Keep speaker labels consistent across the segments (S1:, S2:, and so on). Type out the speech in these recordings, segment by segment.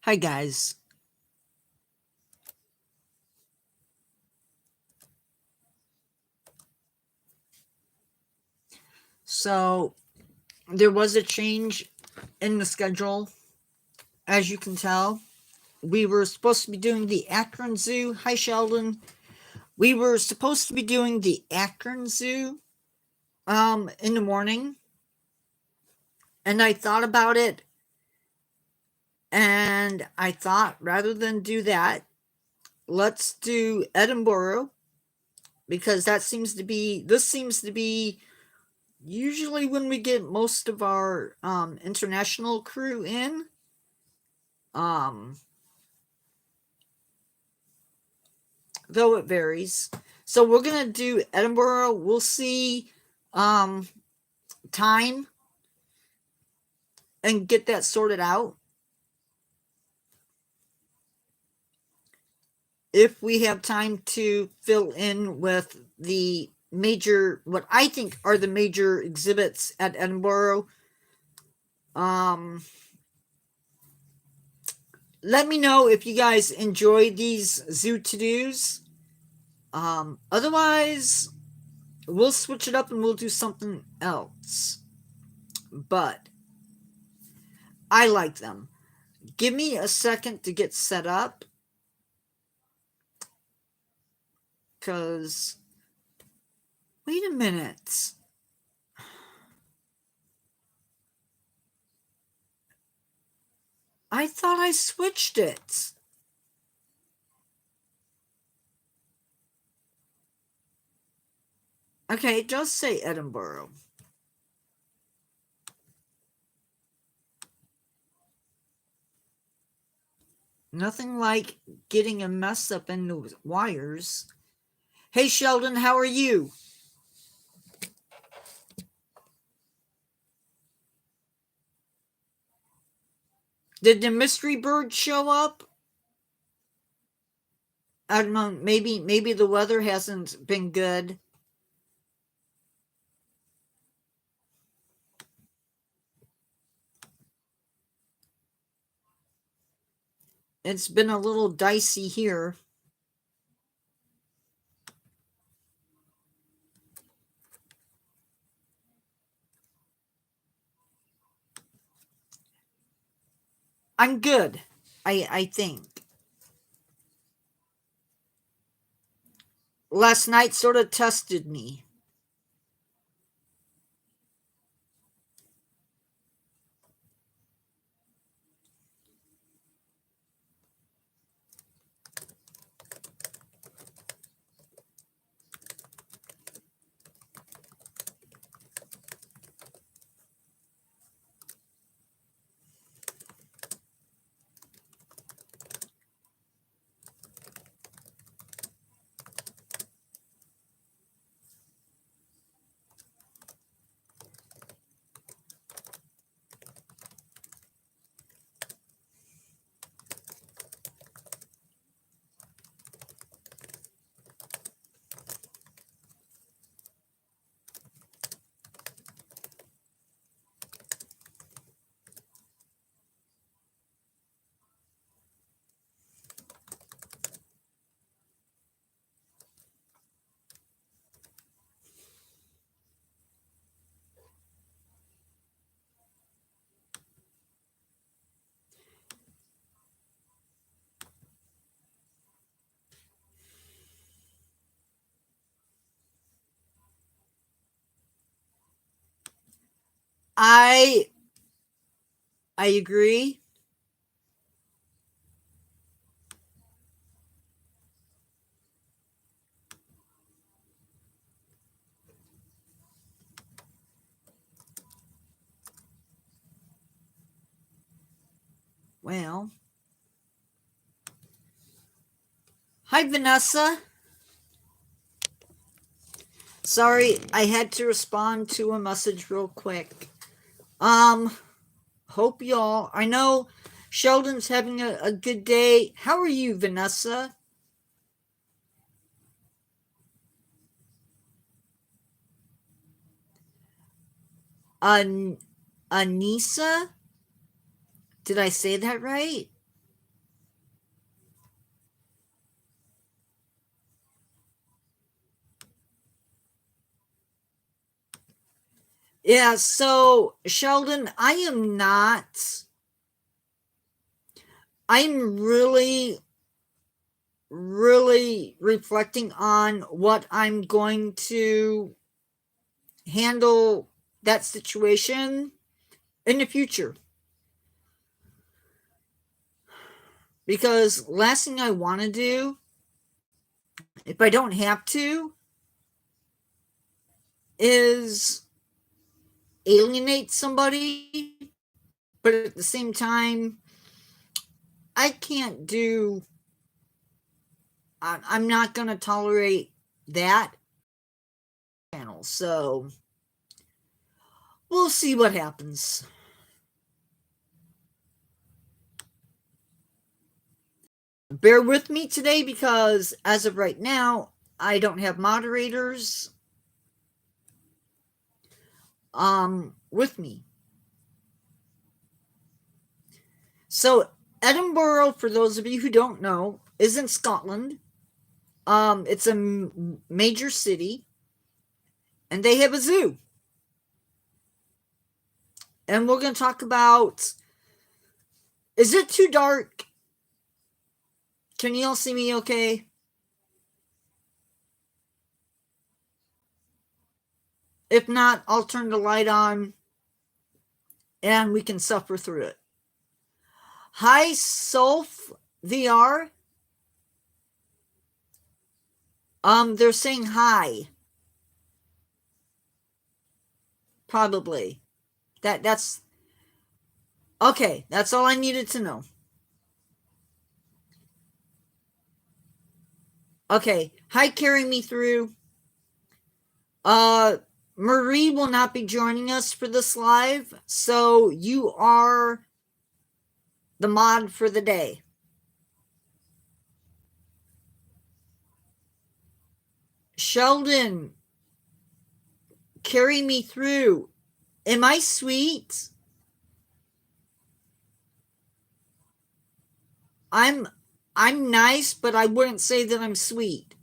S1: Hi, guys. So, there was a change in the schedule, as you can tell. We were supposed to be doing the Akron Zoo. Hi, Sheldon. We were supposed to be doing the Akron Zoo in the morning, and I thought about it, and I thought rather than do that, let's do Edinburgh, because this seems to be usually when we get most of our international crew in. Um, though it varies. So we're gonna do Edinburgh. We'll see um time and get that sorted out. If we have time to fill in with the major, what I think are the major exhibits at Edinburgh, um, let me know if you guys enjoy these zoo to dos. Otherwise, we'll switch it up and we'll do something else. But I like them. Give me a second to get set up. Because, wait a minute. I thought I switched it. Okay, it does say Edinburgh. Nothing like getting a mess up in the wires. Hey, Sheldon, how are you? Did the mystery bird show up? I don't know. Maybe the weather hasn't been good. It's been a little dicey here. I'm good. I think. Last night sort of tested me. I I agree. Well, hi Vanessa. Sorry, I had to respond to a message real quick. Um, hope y'all. I know Sheldon's having a good day. How are you, Vanessa? An Anissa? Did I say that right? Yeah, so Sheldon, I'm really reflecting on what I'm going to handle that situation in the future. Because last thing I want to do, if I don't have to, is alienate somebody, but at the same time, I can't do, I'm not going to tolerate that channel. So we'll see what happens. Bear with me today because as of right now, I don't have moderators with me. So Edinburgh, for those of you who don't know, is in Scotland. It's a major city, and they have a zoo. And we're going to talk about. Is it too dark? Can you all see me okay? If not, I'll turn the light on and we can suffer through it. Hi, Sulf VR. They're saying hi. Probably. That's okay. That's all I needed to know. Okay. Hi, carrying me through. Marie will not be joining us for this live, so you are the mod for the day. Sheldon, carry me through. Am I sweet? I'm nice, but I wouldn't say that I'm sweet.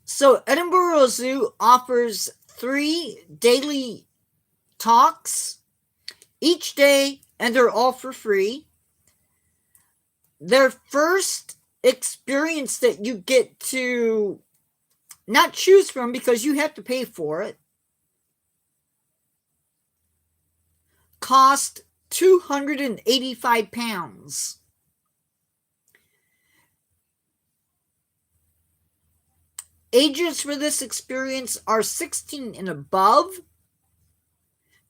S1: So Edinburgh Zoo offers 3 daily talks each day, and they're all for free. Their first experience that you get to not choose from because you have to pay for it cost £285. Ages for this experience are 16 and above.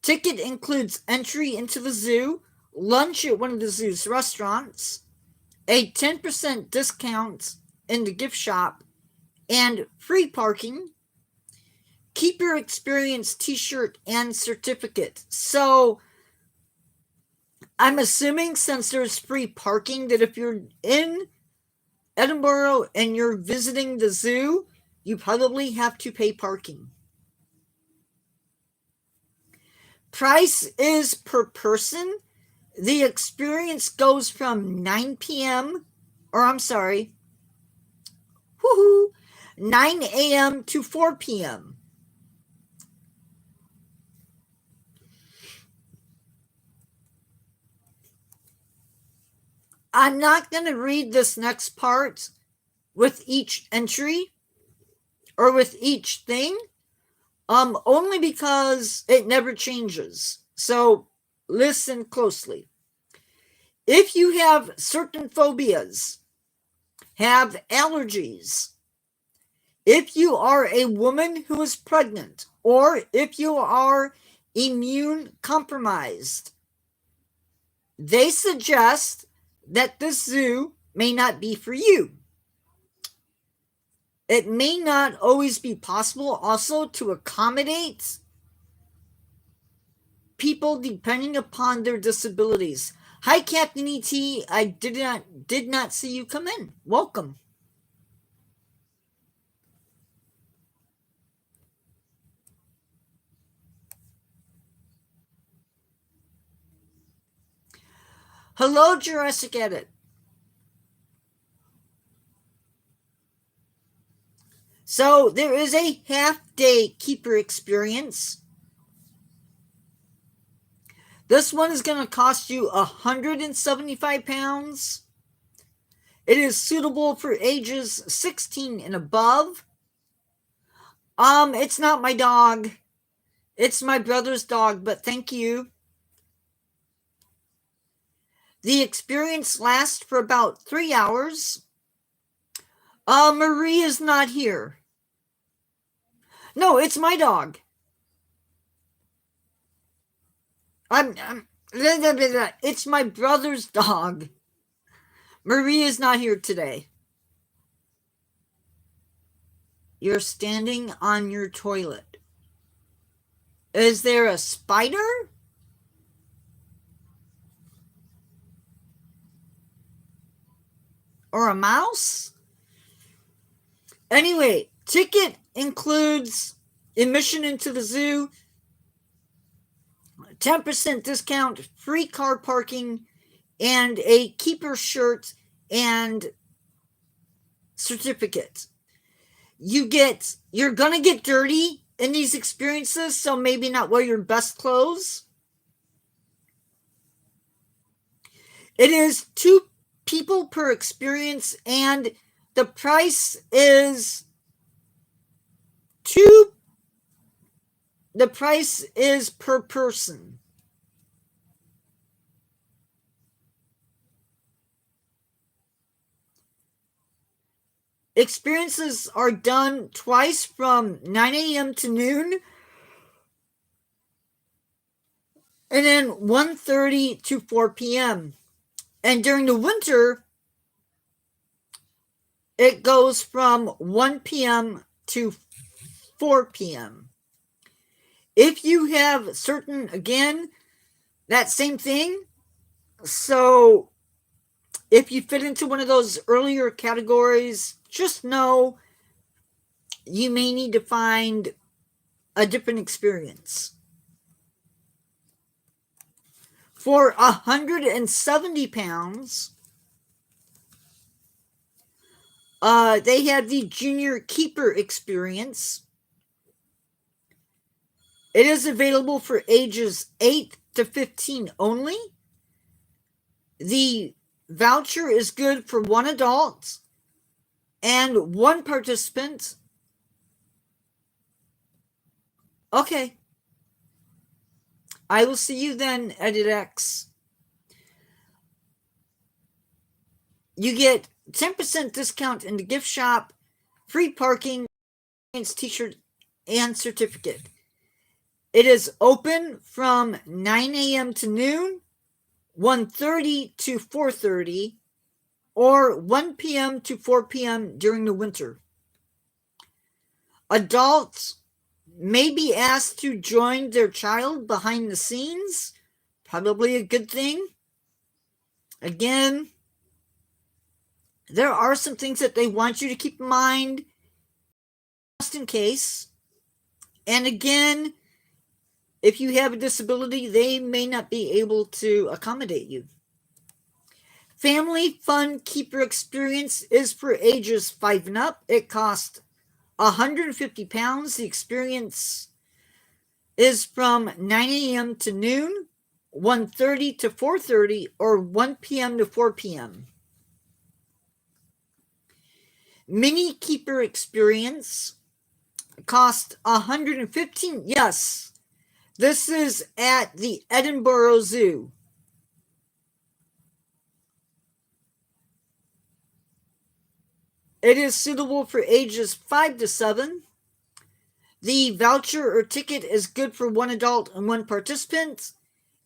S1: Ticket includes entry into the zoo, lunch at one of the zoo's restaurants, a 10% discount in the gift shop, and free parking. Keep your experience t-shirt and certificate. So I'm assuming since there's free parking that if you're in Edinburgh and you're visiting the zoo, you probably have to pay parking. Price is per person. The experience goes from 9 p.m. or I'm sorry, 9 a.m. to 4 p.m. I'm not going to read this next part with each entry or with each thing, only because it never changes. So listen closely. If you have certain phobias, have allergies, if you are a woman who is pregnant, or if you are immune compromised, they suggest that the zoo may not be for you. It may not always be possible also to accommodate people depending upon their disabilities. Hi, Captain E.T. I did not see you come in. Welcome. Hello, Jurassic Edit. So there is a half-day keeper experience. This one is going to cost you £175. It is suitable for ages 16 and above. It's not my dog. It's my brother's dog, but thank you. The experience lasts for about 3 hours. Marie is not here. No, it's my dog. It's my brother's dog. Marie is not here today. You're standing on your toilet. Is there a spider? Or a mouse? Anyway, ticket includes admission into the zoo, 10% discount, free car parking, and a keeper shirt and certificate. You're gonna get dirty in these experiences, so maybe not wear your best clothes. It is 2 people per experience, and the price is per person. Experiences are done twice from 9 a.m. to noon, and then 1:30 to 4 p.m. And during the winter, it goes from 1 p.m. to 4 p.m. If you have again, that same thing. So if you fit into one of those earlier categories, just know you may need to find a different experience. For £170, they have the Junior Keeper experience. It is available for ages 8 to 15 only. The voucher is good for 1 adult and 1 participant. Okay. I will see you then, EditX. You get 10% discount in the gift shop, free parking, t-shirt, and certificate. It is open from 9 a.m. to noon, 1:30 to 4:30, or 1 p.m. to 4 p.m. during the winter. Adults may be asked to join their child behind the scenes. Probably a good thing. Again, there are some things that they want you to keep in mind just in case. And again, if you have a disability, they may not be able to accommodate you. Family Fun Keeper Experience is for ages 5 and up. It costs £150. The experience is from 9 a.m. to noon, 1:30 to 4:30, or 1 p.m. to 4 p.m. Mini Keeper Experience cost $115. Yes, this is at the Edinburgh Zoo. It is suitable for ages 5 to 7. The voucher or ticket is good for 1 adult and 1 participant.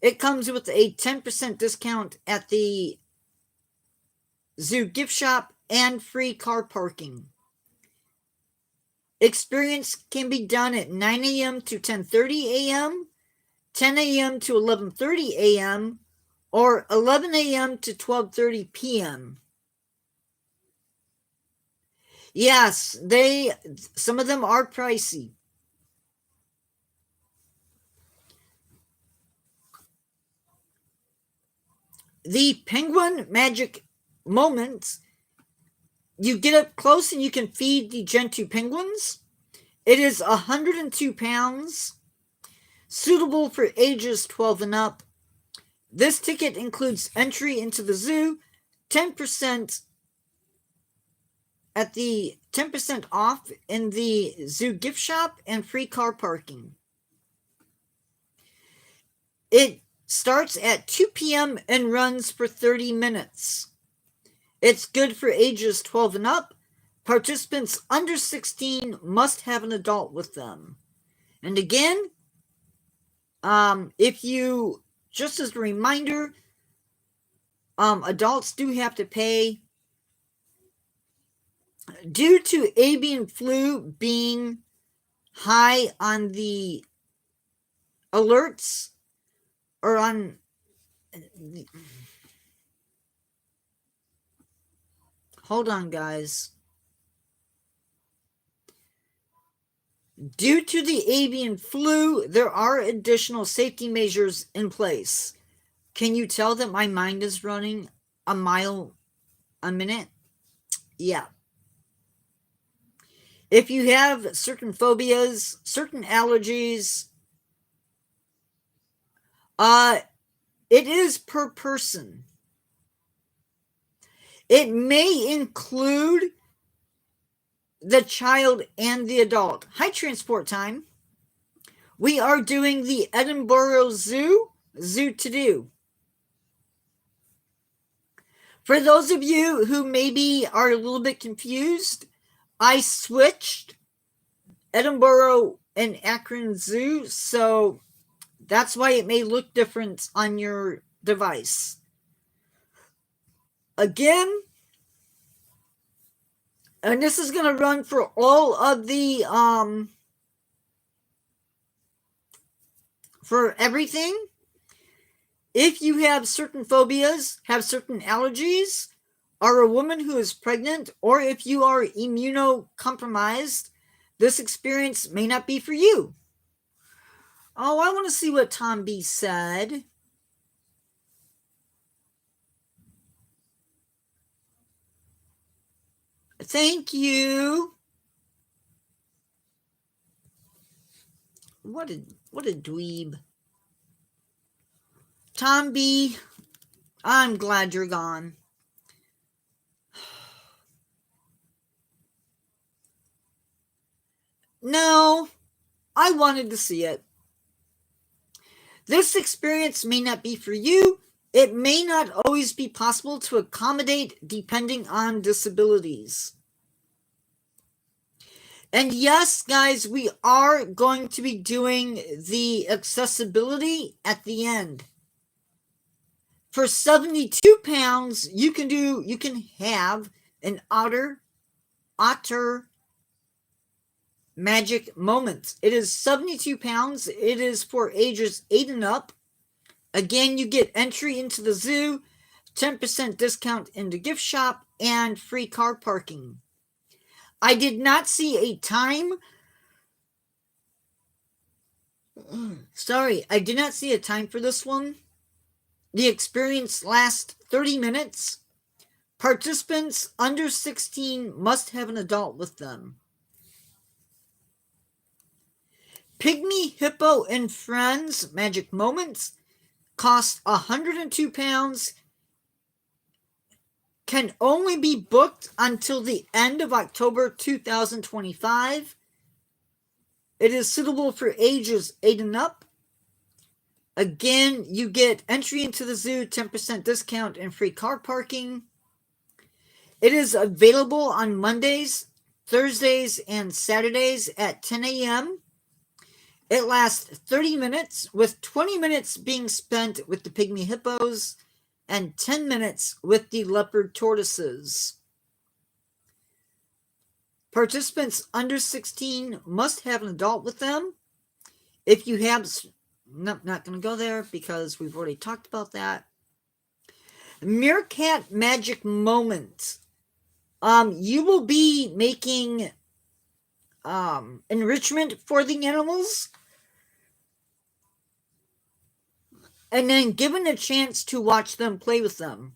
S1: It comes with a 10% discount at the zoo gift shop and free car parking. Experience can be done at 9 a.m. to 10:30 a.m., 10 a.m. to 11:30 a.m., or 11 a.m. to 12:30 p.m. Yes, some of them are pricey. The Penguin Magic Moments you get up close and you can feed the Gentoo penguins. It is 102 pounds, suitable for ages 12 and up. This ticket includes entry into the zoo, 10% at the 10% off in the zoo gift shop, and free car parking. It starts at 2 p.m. and runs for 30 minutes. It's good for ages 12 and up. Participants under 16 must have an adult with them. And again, if you, just as a reminder, adults do have to pay. Due to avian flu being high on the alerts, or on, hold on guys. Due to the avian flu, there are additional safety measures in place. Can you tell that my mind is running a mile a minute? Yeah. If you have certain phobias, certain allergies, it is per person. It may include the child and the adult. Hi, transport time. We are doing the Edinburgh Zoo to do. For those of you who maybe are a little bit confused, I switched Edinburgh and Akron Zoo, so that's why it may look different on your device. Again, and this is going to run for all of the, for everything. If you have certain phobias, have certain allergies, are a woman who is pregnant, or if you are immunocompromised, this experience may not be for you. Oh, I want to see what Tom B said. Thank you. What a dweeb. Tom B, I'm glad you're gone. No, I wanted to see it. This experience may not be for you. It may not always be possible to accommodate depending on disabilities. And yes, guys, we are going to be doing the accessibility at the end. For 72 pounds, you can have an otter magic moment. It is 72 pounds. It is for ages 8 and up. Again, you get entry into the zoo, 10% discount in the gift shop, and free car parking. I did not see a time. Sorry, I did not see a time for this one. The experience lasts 30 minutes. Participants under 16 must have an adult with them. Pygmy Hippo and Friends Magic Moments cost 102 pounds. Can only be booked until the end of October 2025. It is suitable for ages 8 and up. Again, you get entry into the zoo, 10% discount, and free car parking. It is available on Mondays, Thursdays, and Saturdays at 10 a.m. It lasts 30 minutes, with 20 minutes being spent with the pygmy hippos and 10 minutes with the leopard tortoises. Participants under 16 must have an adult with them. If you have, not going to go there because we've already talked about that. Meerkat Magic Moment. You will be making enrichment for the animals, and then given a chance to watch them play with them,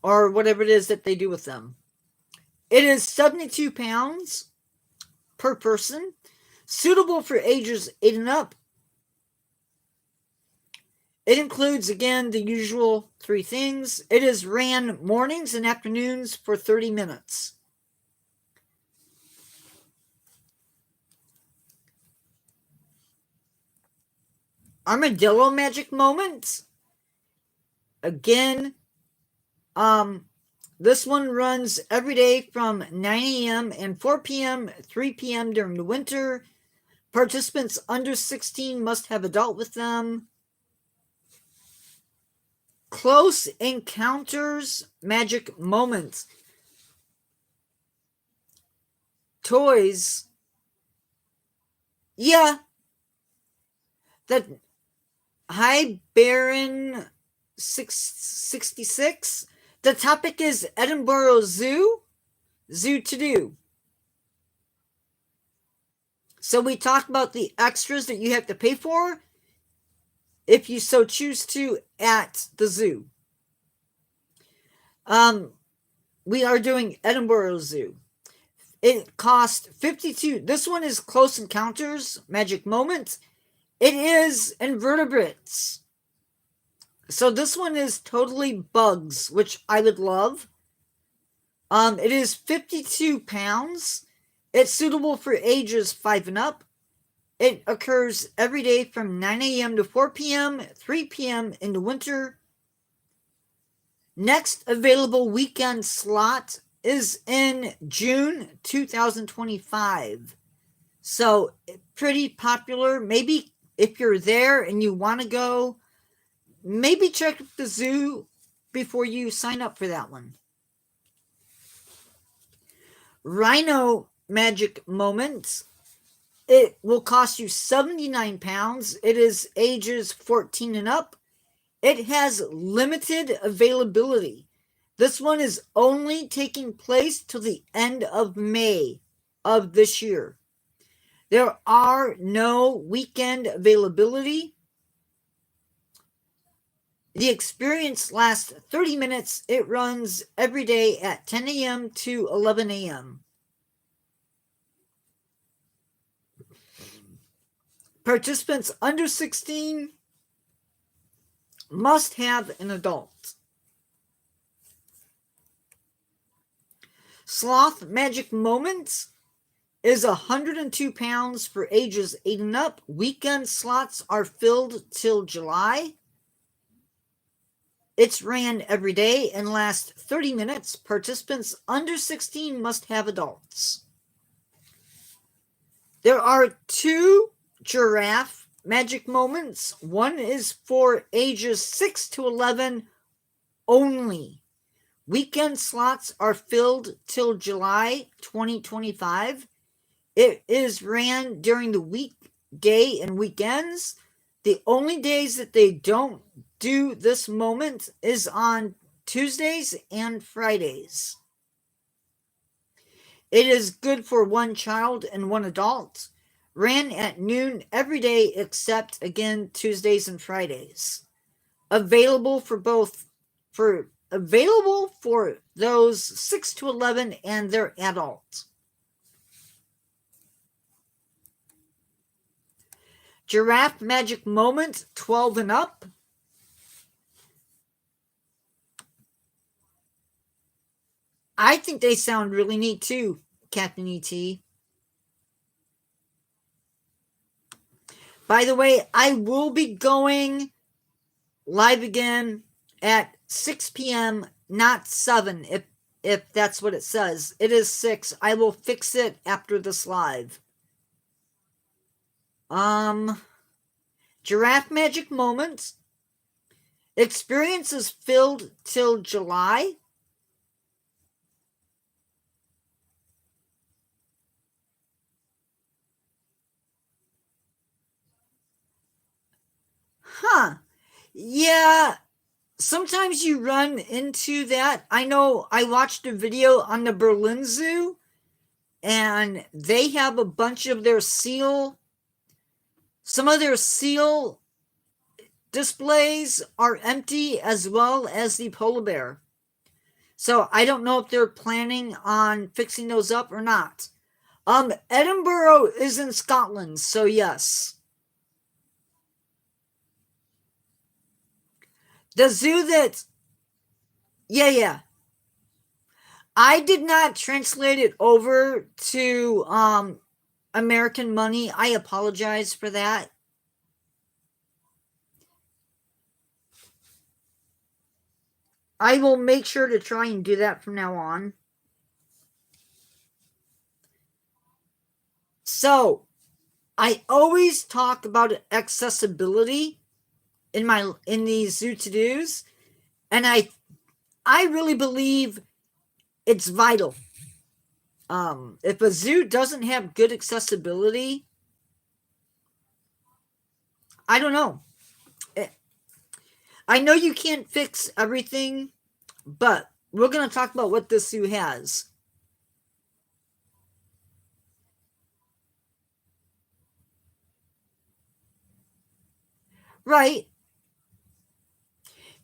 S1: or whatever it is that they do with them. It is 72 pounds per person, suitable for ages 8 and up. It includes, again, the usual 3 things. It is ran mornings and afternoons for 30 minutes. Armadillo Magic Moments. Again, this one runs every day from 9 a.m. and 4 p.m., 3 p.m. during the winter. Participants under 16 must have adult with them. Close Encounters Magic Moments. Toys. Yeah. That Hi Baron 666. The topic is Edinburgh Zoo. Zoo to do. So we talk about the extras that you have to pay for if you so choose to at the zoo. We are doing Edinburgh Zoo. It costs 52. This one is Close Encounters Magic Moments. It is invertebrates. So this one is totally bugs, which I would love. It is 52 pounds. It's suitable for ages 5 and up. It occurs every day from 9 a.m. to 4 p.m., 3 p.m. in the winter. Next available weekend slot is in June 2025. So pretty popular. Maybe if you're there and you want to go, maybe check the zoo before you sign up for that one. Rhino Magic Moments. It will cost you 79 pounds. It is ages 14 and up. It has limited availability. This one is only taking place till the end of May of this year. There are no weekend availability. The experience lasts 30 minutes. It runs every day at 10 a.m. to 11 a.m. Participants under 16 must have an adult. Sloth Magic Moments is 102 pounds for ages 8 and up. Weekend slots are filled till July. It's ran every day and lasts 30 minutes. Participants under 16 must have adults. There are 2 Giraffe Magic Moments. One is for ages 6 to 11 only. Weekend slots are filled till July 2025. It is ran during the weekday and weekends. The only days that they don't do this moment is on Tuesdays and Fridays. It is good for 1 child and 1 adult. Ran at noon every day except, again, Tuesdays and Fridays. Available for those 6 to 11 and their adults. Giraffe Magic Moment 12 and up. I think they sound really neat too, Captain E.T. By the way, I will be going live again at 6 p.m., not 7, if that's what it says. It is 6. I will fix it after this live. Giraffe Magic Moments. Experience is filled till July. Yeah, sometimes you run into that. I know I watched a video on the Berlin Zoo, and they have a bunch of their some of their seal displays are empty, as well as the polar bear. So I don't know if they're planning on fixing those up or not. Edinburgh is in Scotland, so yes. The zoo that, yeah. I did not translate it over to American money. I apologize for that. I will make sure to try and do that from now on. So, I always talk about accessibility in these zoo to-dos, and I really believe it's vital. If a zoo doesn't have good accessibility, I don't know. I know you can't fix everything, but we're going to talk about what this zoo has. Right.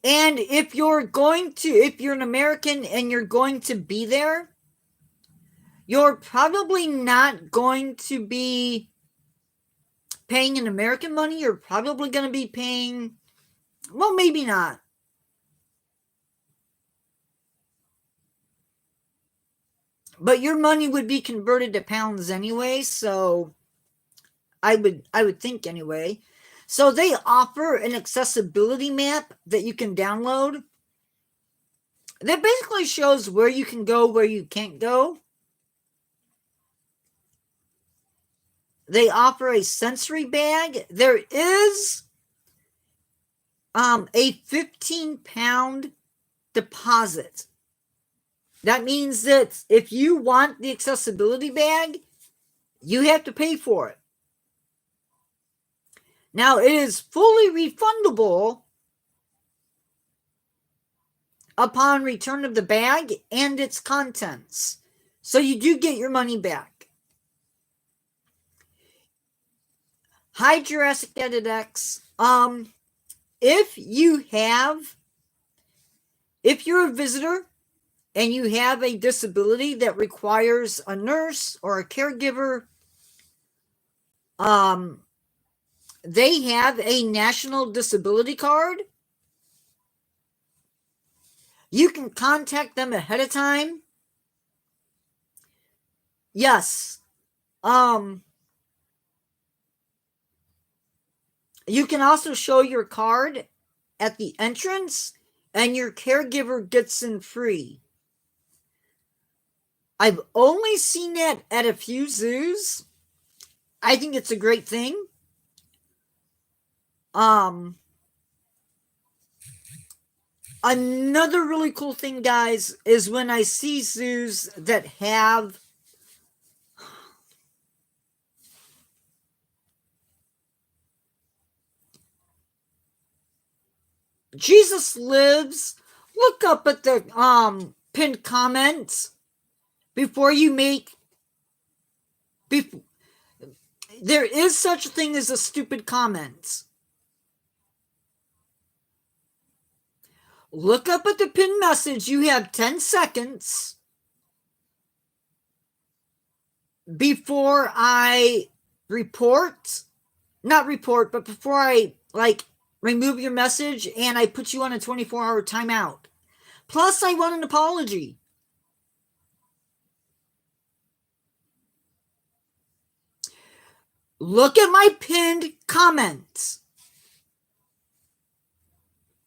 S1: And if you're an American and you're going to be there, you're probably not going to be paying in American money. You're probably going to be paying, well, maybe not. But your money would be converted to pounds anyway, so I would think anyway. So they offer an accessibility map that you can download that basically shows where you can go, where you can't go. They offer a sensory bag. There is a 15-pound deposit. That means that if you want the accessibility bag, you have to pay for it. Now, it is fully refundable upon return of the bag and its contents. So you do get your money back. Hi, Jurassic Edit X. If you're a visitor and you have a disability that requires a nurse or a caregiver, they have a national disability card. You can contact them ahead of time. Yes. You can also show your card at the entrance and your caregiver gets in free. I've only seen that at a few zoos. I think it's a great thing. Another really cool thing, guys, is when I see zoos that have Jesus Lives. Look up at the pinned comments before you make. There is such a thing as a stupid comment. Look up at the pinned message. You have 10 seconds before I not report, but before I remove your message and I put you on a 24-hour timeout. Plus, I want an apology. Look at my pinned comments.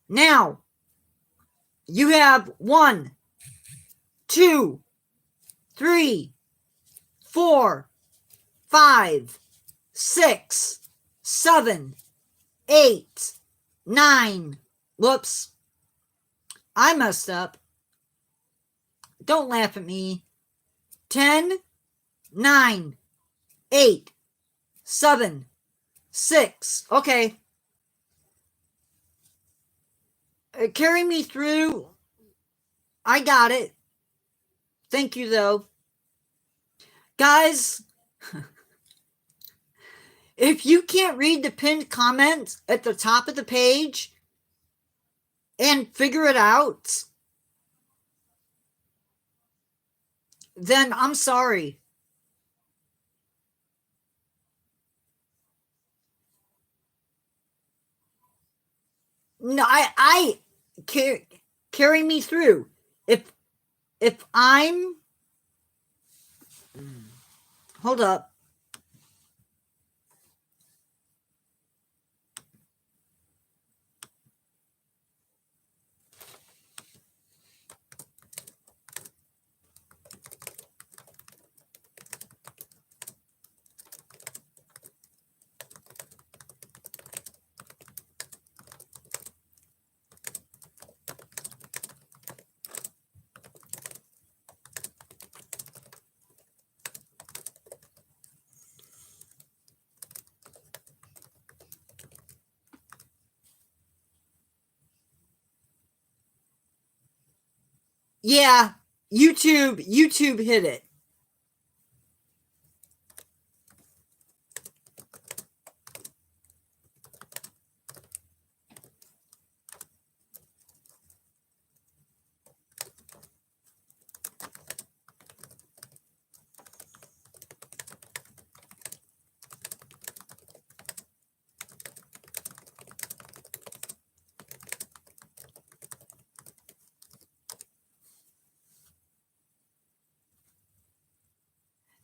S1: Now, you have 1, 2, 3, 4, 5, 6, 7, 8, 9. Whoops. I messed up. Don't laugh at me. 10, 9, 8, 7, 6. Okay. Carry me through. I got it. Thank you, though. Guys, if you can't read the pinned comments at the top of the page and figure it out, then I'm sorry. No, carry me through. If I'm hold up. Yeah, YouTube hit it.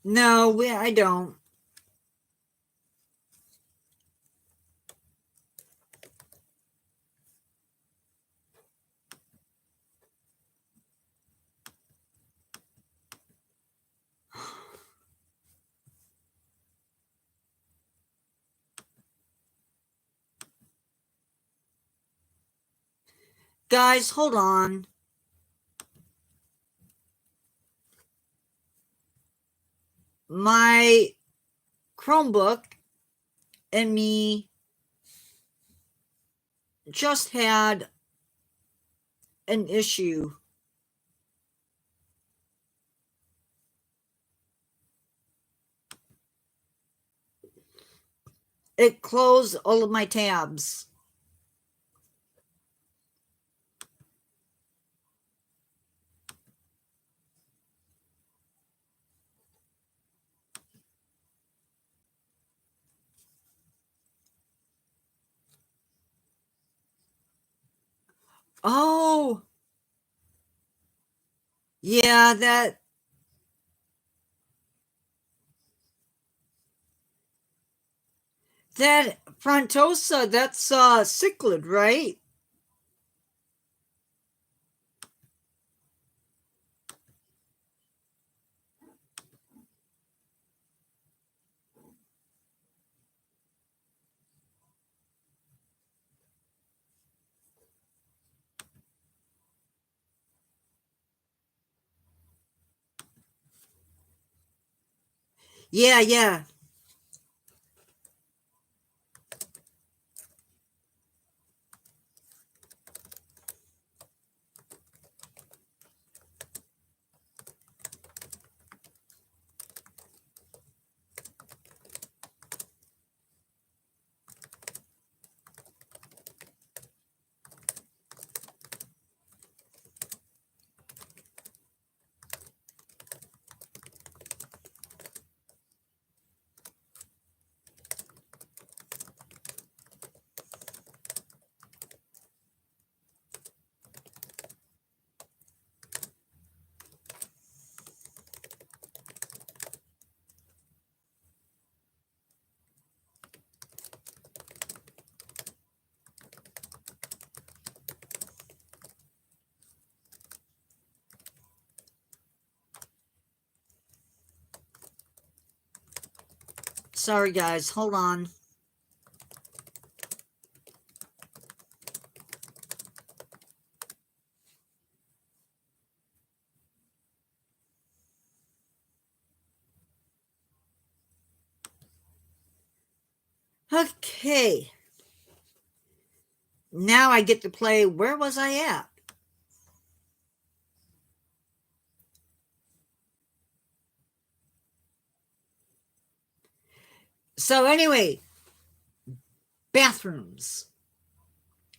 S1: No, I don't. Guys, hold on. My Chromebook and me just had an issue. It closed all of my tabs. Oh, yeah, that Frontosa, that's cichlid, right? Yeah, yeah. Sorry, guys. Hold on. Okay. Now I get to play Where Was I At? So, anyway, bathrooms.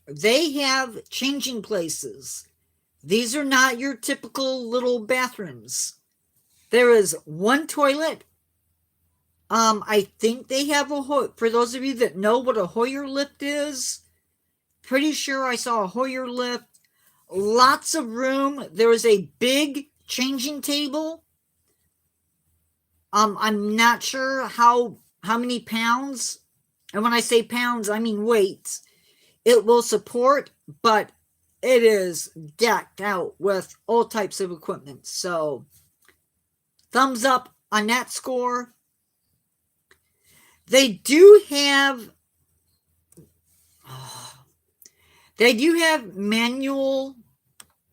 S1: They have changing places. These are not your typical little bathrooms. There is one toilet. I think they have for those of you that know what a Hoyer lift is, pretty sure I saw a Hoyer lift. Lots of room. There is a big changing table. I'm not sure how many pounds, and when I say pounds, I mean weights, it will support, but it is decked out with all types of equipment. So, thumbs up on that score. They do have manual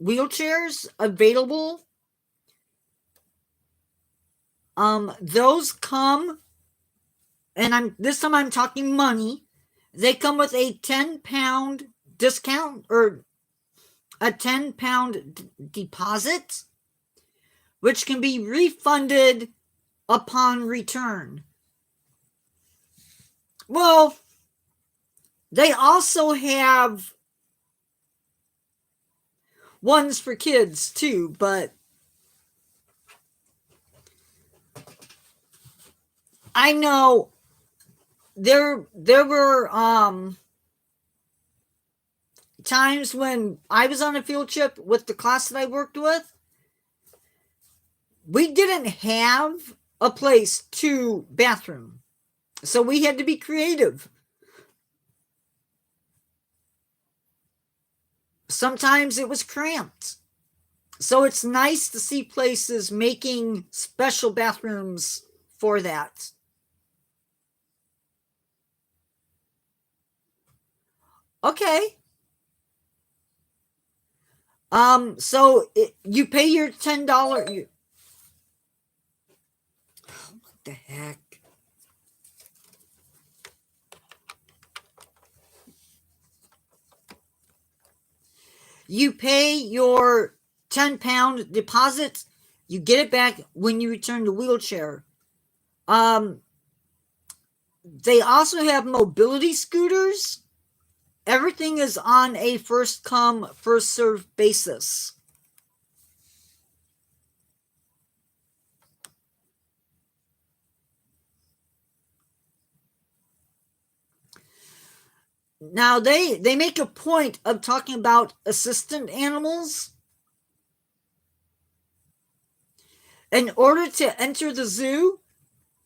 S1: wheelchairs available. Those come, and this time I'm talking money. They come with a 10-pound discount or a 10-pound deposit, which can be refunded upon return. Well, they also have ones for kids too, but I know there were times when I was on a field trip with the class that I worked with. We didn't have a place to bathroom, so we had to be creative. Sometimes it was cramped, so it's nice to see places making special bathrooms for that. Okay. So you pay your $10. What the heck? You pay your 10-pound deposit. You get it back when you return the wheelchair. They also have mobility scooters. Everything is on a first come, first served basis. Now they make a point of talking about assistant animals. In order to enter the zoo,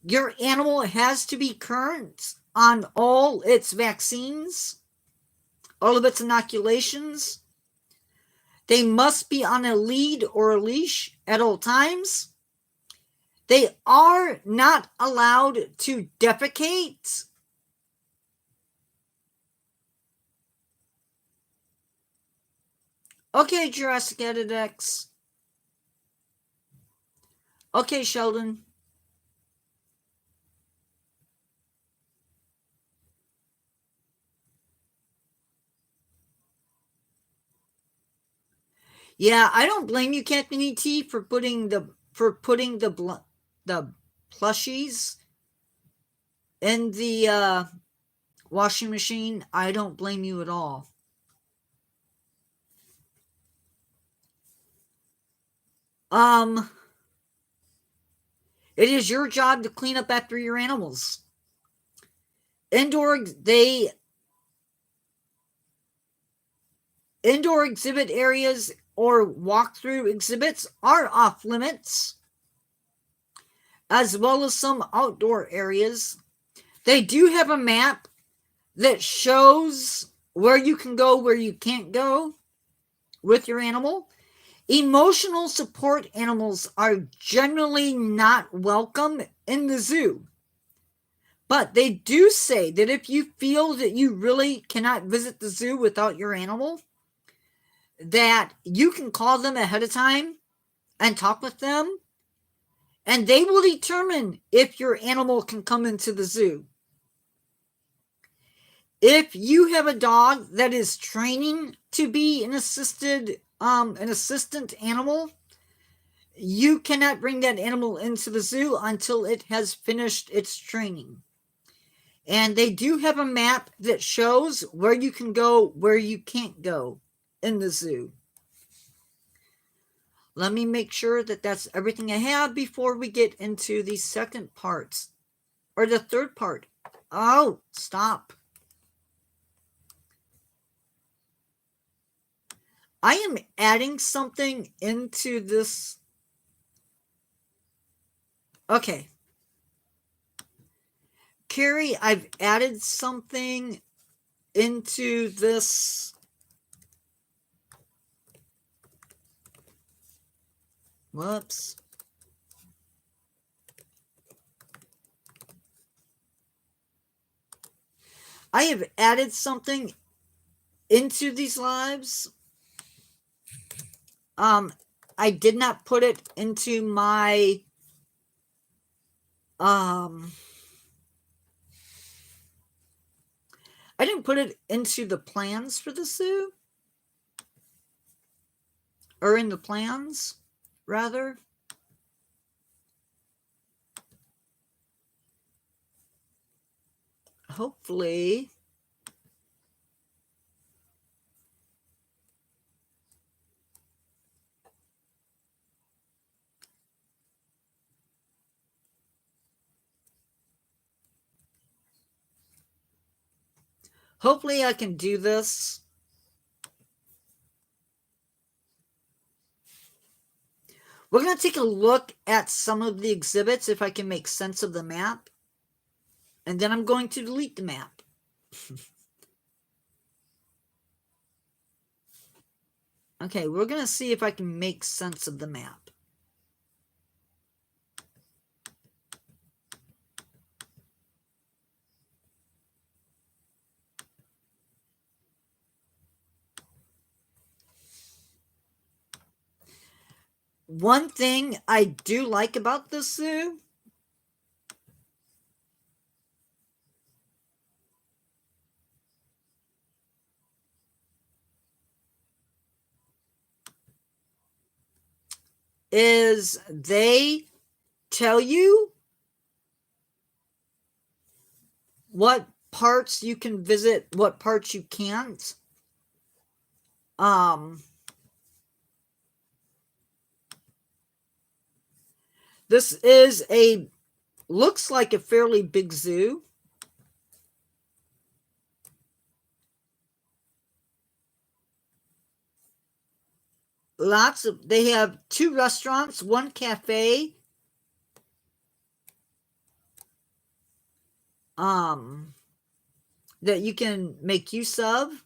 S1: your animal has to be current on all its vaccines, all of its inoculations. They must be on a lead or a leash at all times. They are not allowed to defecate. Okay, Jurassic Edit X. Okay, Sheldon. Yeah, I don't blame you, Captain ET, for putting the plushies in the washing machine. I don't blame you at all. It is your job to clean up after your animals. Indoor exhibit areas or walkthrough exhibits are off limits, as well as some outdoor areas. They do have a map that shows where you can go, where you can't go with your animal. Emotional support animals are generally not welcome in the zoo. But they do say that if you feel that you really cannot visit the zoo without your animal, that you can call them ahead of time and talk with them, and they will determine if your animal can come into the zoo. If you have a dog that is training to be an assistant animal, you cannot bring that animal into the zoo until it has finished its training. And they do have a map that shows where you can go, where you can't go in the zoo. Let me make sure that that's everything I have before we get into the second parts. Or the third part. Oh, stop. I am adding something into this. Okay. Carrie, I've added something into this. Whoops. I have added something into these lives. I did not put it into my I didn't put it into the plans for the zoo, or in the plans, rather. Hopefully. Hopefully I can do this. We're going to take a look at some of the exhibits if I can make sense of the map. And then I'm going to delete the map. Okay, we're going to see if I can make sense of the map. One thing I do like about this zoo is they tell you what parts you can visit, what parts you can't. This is looks like a fairly big zoo. They have 2 restaurants, 1 cafe. That you can make use of.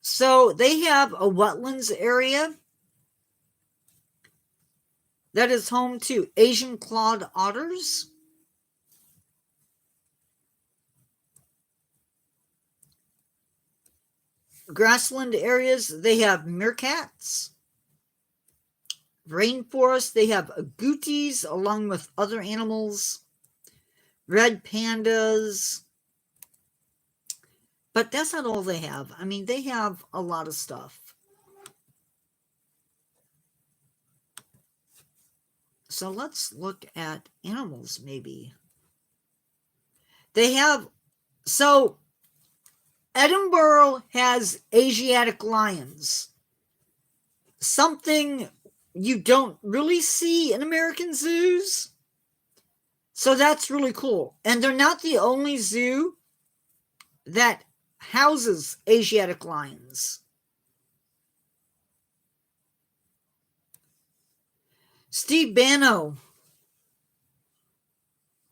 S1: So they have a wetlands area that is home to Asian clawed otters, grassland areas, they have meerkats, rainforest, they have agoutis along with other animals, red pandas. But that's not all they have. I mean, they have a lot of stuff. So let's look at animals, maybe. They have, so Edinburgh has Asiatic lions, something you don't really see in American zoos. So that's really cool. And they're not the only zoo that houses Asiatic lions. Steve Bano,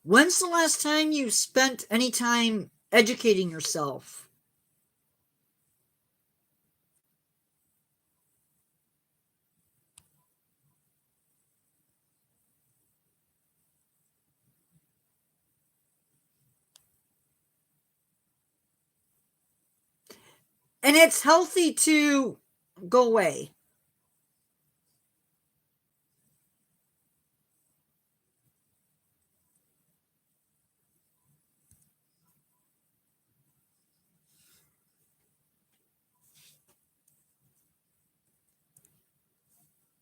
S1: when's the last time you spent any time educating yourself? And it's healthy to go away.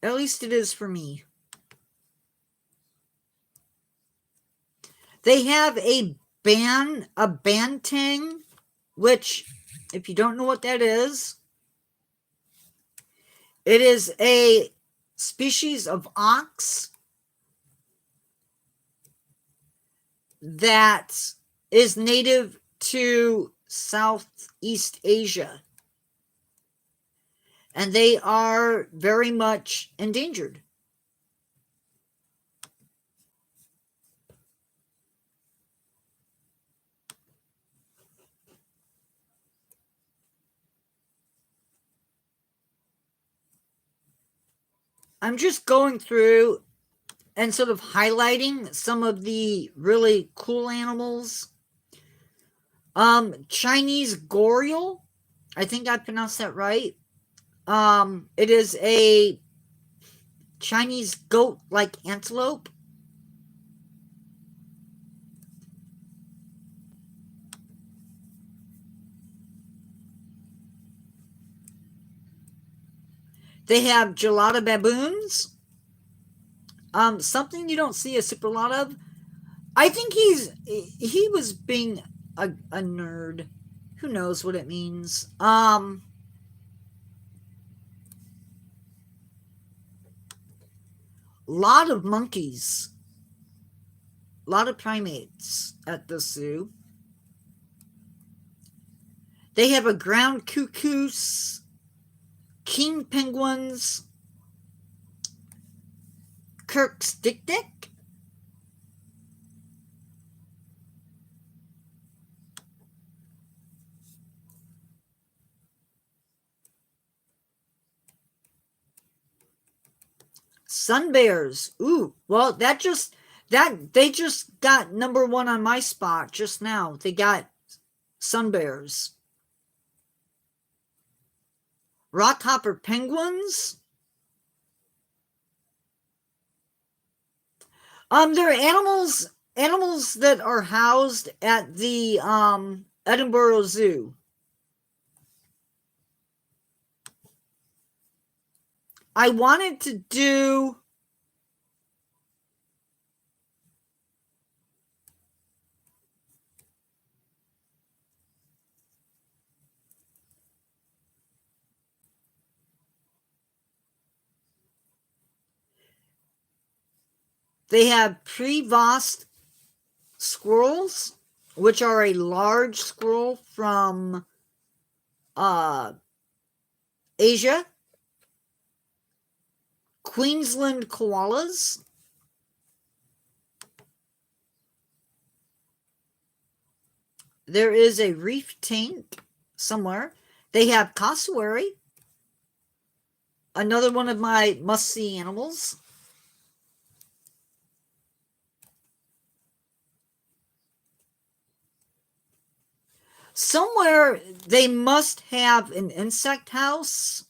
S1: At least it is for me. They have a banteng, which, if you don't know what that is, it is a species of ox that is native to Southeast Asia. And they are very much endangered. I'm just going through and sort of highlighting some of the really cool animals. Chinese ghorial, I think I pronounced that right. It is a Chinese goat-like antelope. They have gelada baboons. Something you don't see a super lot of. I think he was being a nerd. Who knows what it means? Lot of monkeys, lot of primates at the zoo. They have a ground cuckoos, king penguins, Kirk's dik-dik, sun bears. Ooh, well, that they just got number one on my spot just now. They got sun bears. Rockhopper penguins. They're animals that are housed at the Edinburgh Zoo. I wanted to do they have Prevost squirrels, which are a large squirrel from Asia. Queensland koalas. There is a reef tank somewhere. They have cassowary, another one of my must-see animals. Somewhere they must have an insect house.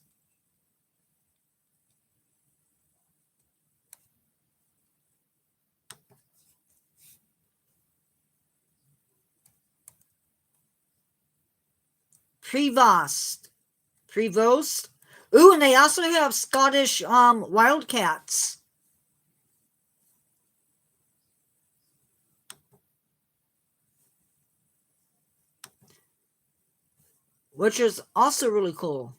S1: Prevost. Ooh, and they also have Scottish wildcats. Which is also really cool.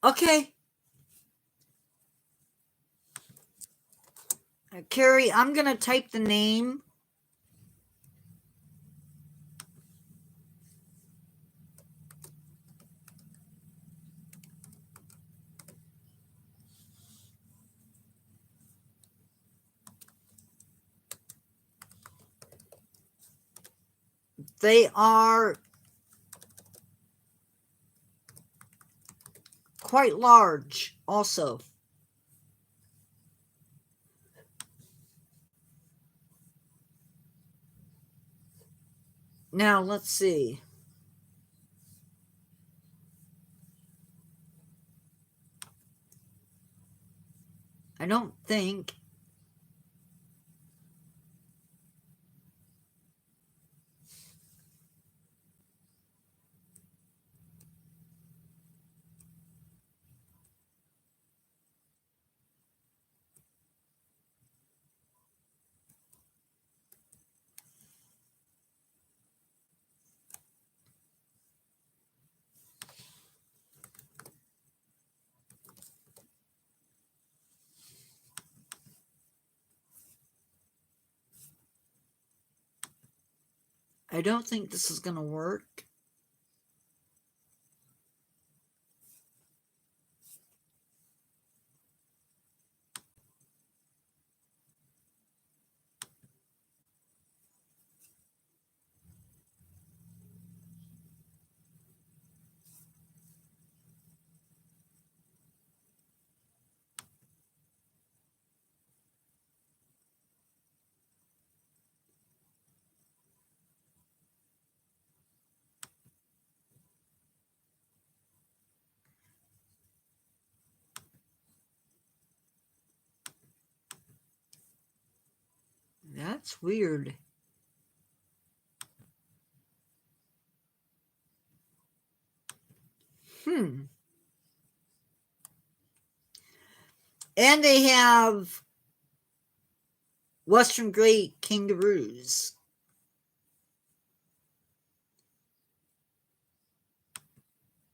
S1: Okay. Carrie, I'm going to type the name. they are quite large also. Now, let's see. I don't think this is going to work. That's weird. And they have Western great kangaroos.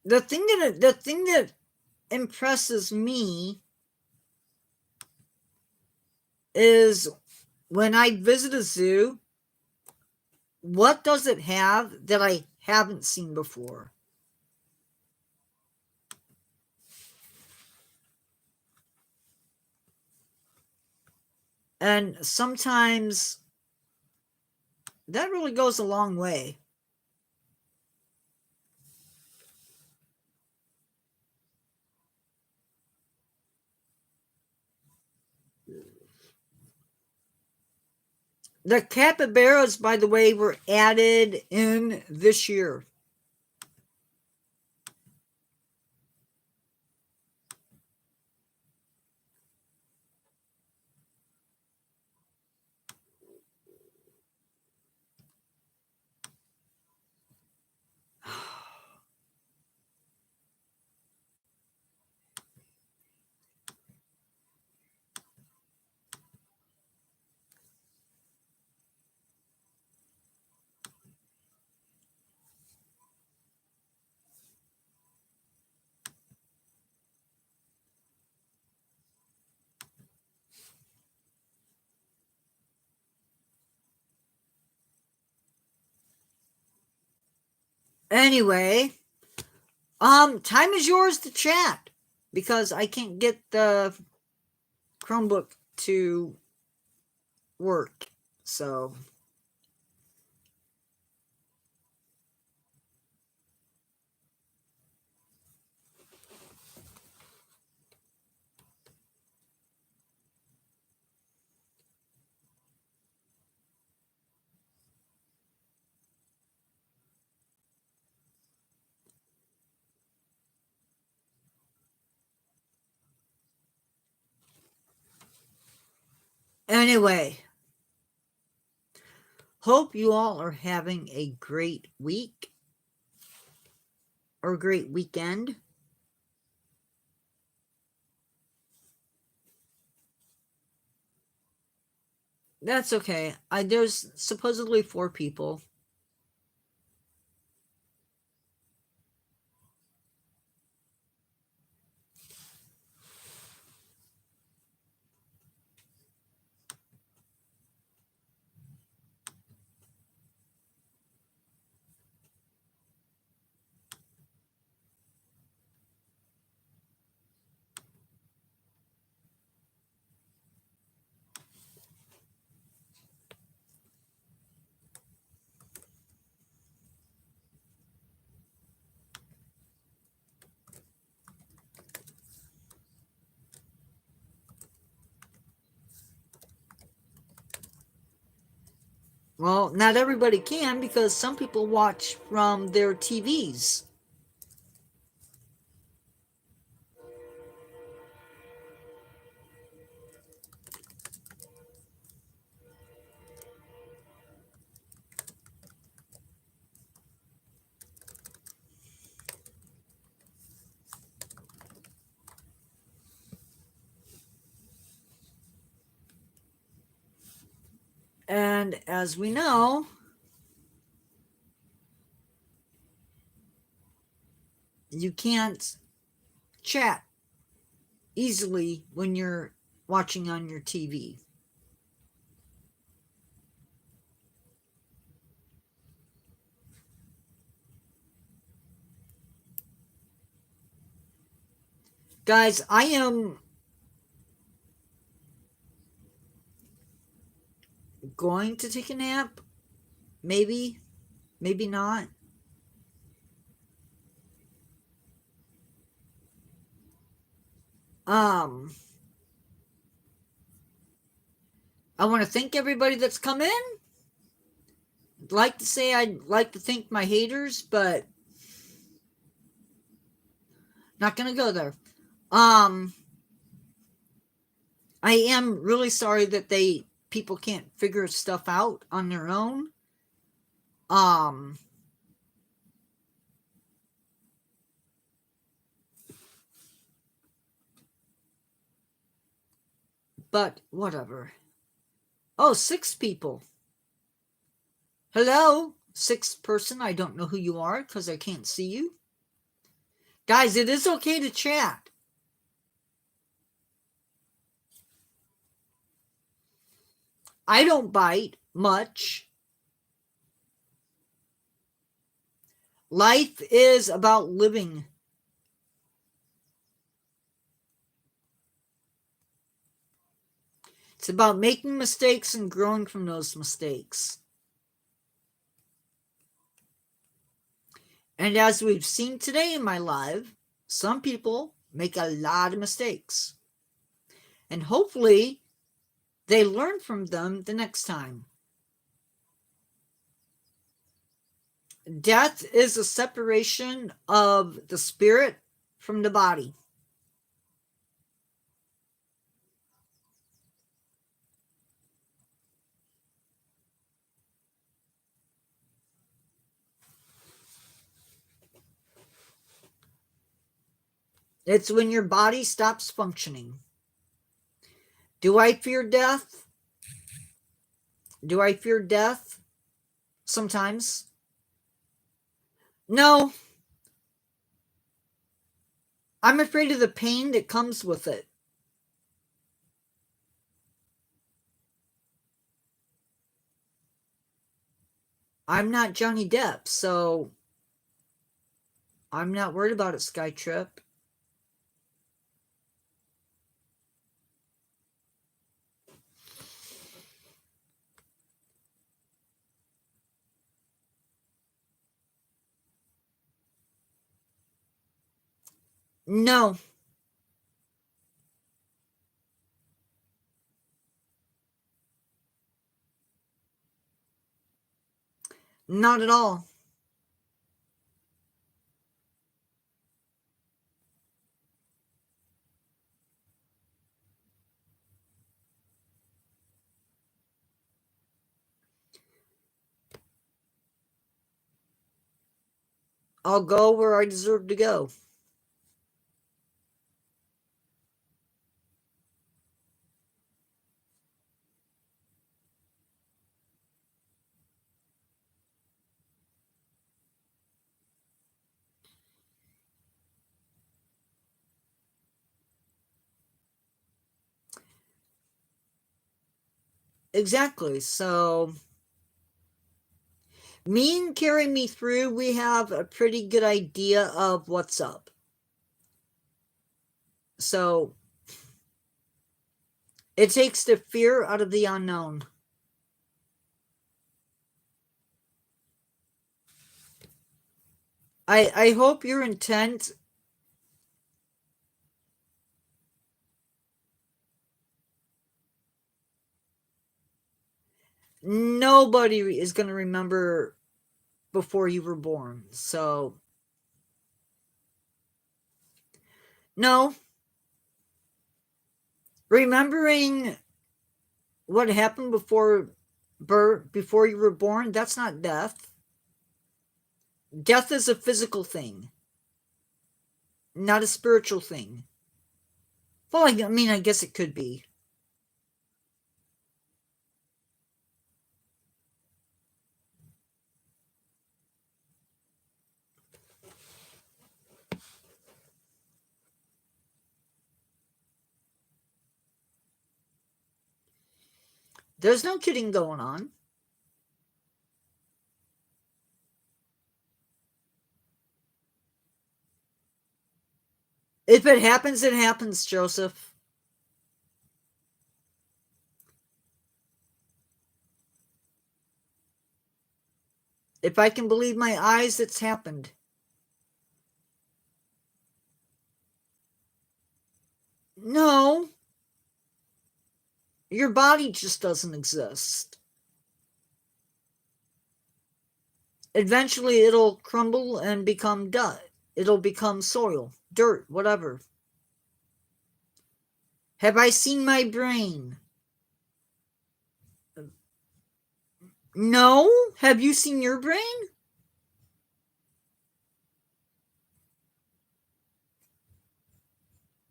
S1: The thing that impresses me is when I visit a zoo, what does it have that I haven't seen before? And sometimes that really goes a long way. The capybaras, by the way, were added in this year. Anyway, time is yours to chat because I can't get the Chromebook to work. So, anyway, hope you all are having a great week or great weekend. That's okay. There's supposedly 4 people. Well, not everybody can because some people watch from their TVs. And as we know, you can't chat easily when you're watching on your TV. Guys, I am going to take a nap. Maybe, maybe not. Um, I want to thank everybody that's come in. I'd like to say I'd like to thank my haters, but not gonna go there. Um, I am really sorry that people can't figure stuff out on their own. Um, but whatever. Oh, 6 people. Hello, sixth person. I don't know who you are because I can't see you. Guys, it is okay to chat. I don't bite much. Life is about living. It's about making mistakes and growing from those mistakes. And as we've seen today in my live, some people make a lot of mistakes. And hopefully they learn from them the next time. Death is a separation of the spirit from the body. It's when your body stops functioning. Do I fear death? Do I fear death? Sometimes. No, I'm afraid of the pain that comes with it. I'm not Johnny Depp, so I'm not worried about it, Skytrip. No, not at all. I'll go where I deserve to go. Exactly. So, me and carrying me through, we have a pretty good idea of what's up. So, it takes the fear out of the unknown. I hope your intent Nobody is going to remember before you were born. So, no. Remembering what happened before birth, before you were born, that's not death. Death is a physical thing, not a spiritual thing. Well, I mean, I guess it could be. There's no kidding going on. If it happens, it happens, Joseph. If I can believe my eyes, it's happened. No, your body just doesn't exist. Eventually, it'll crumble and become dust. It'll become soil, dirt, whatever. Have I seen my brain? No. Have you seen your brain?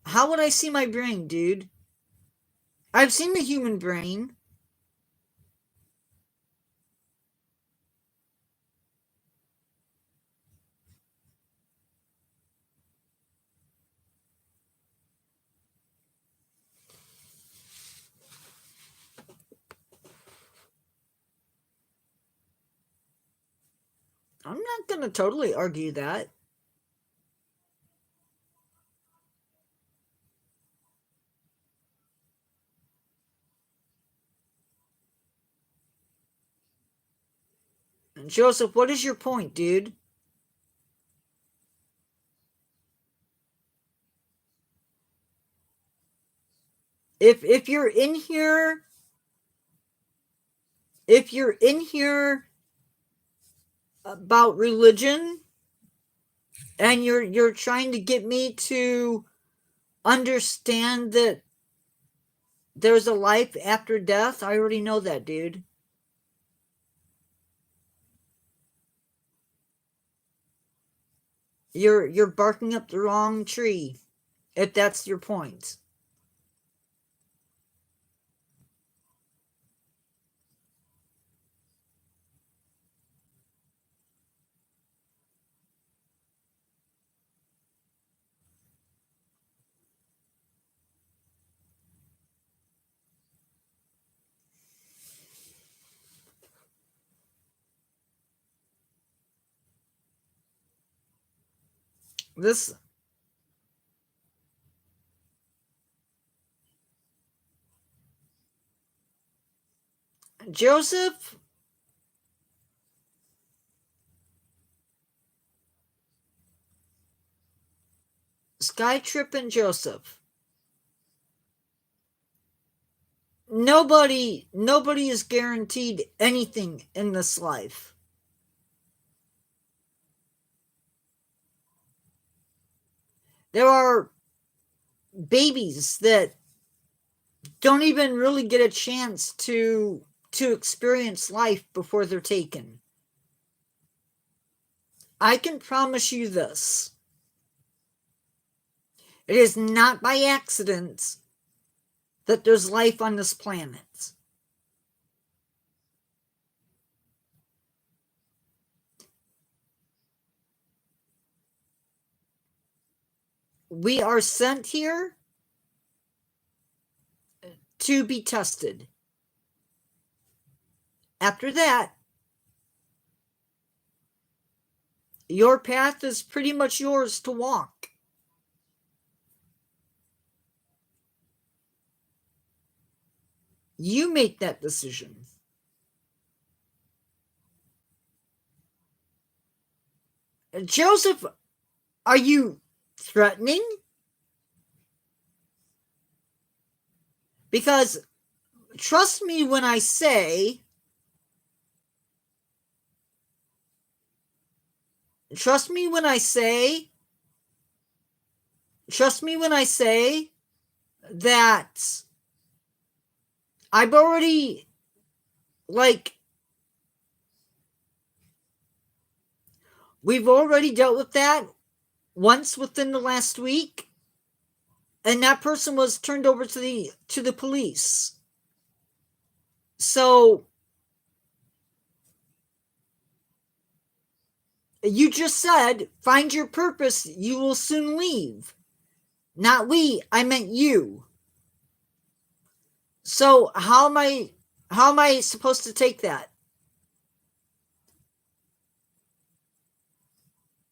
S1: How would I see my brain, dude? I've seen the human brain. I'm not going to totally argue that. Joseph, what is your point, dude? If you're in here, if you're in here about religion and you're trying to get me to understand that there's a life after death, I already know that, dude. You're barking up the wrong tree, if that's your point. This Joseph, Skytrip and Joseph. Nobody is guaranteed anything in this life. There are babies that don't even really get a chance to experience life before they're taken. I can promise you this. It is not by accident that there's life on this planet. We are sent here to be tested. After that, your path is pretty much yours to walk. You make that decision. Joseph, are you threatening? Because trust me when I say trust me when I say that I've already, like, we've already dealt with that once within the last week, and that person was turned over to the police. So you just said, find your purpose, you will soon leave. Not we, I meant you. So how am I supposed to take that?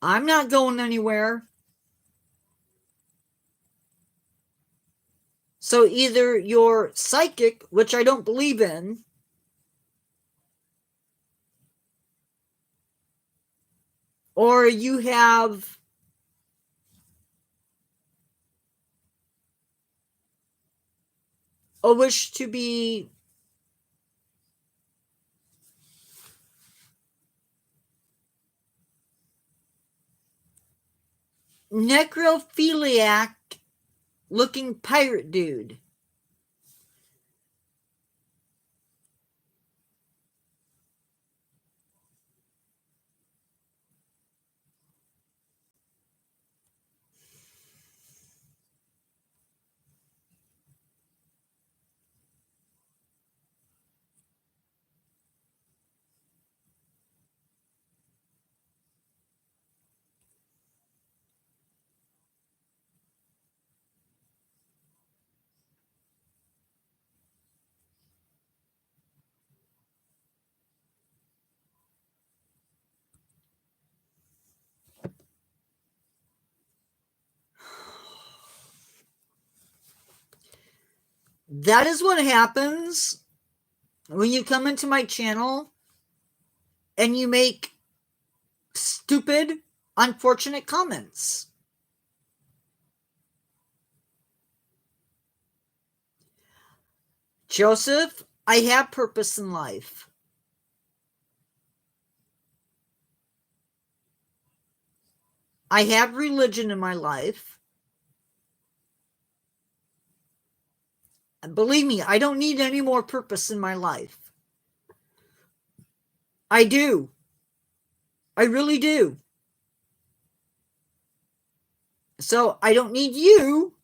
S1: I'm not going anywhere. So either you're psychic, which I don't believe in, or you have a wish to be necrophiliac looking pirate dude. That is what happens when you come into my channel and you make stupid, unfortunate comments. Joseph, I have purpose in life. I have religion in my life. And believe me, I don't need any more purpose in my life. I do. I really do. So I don't need you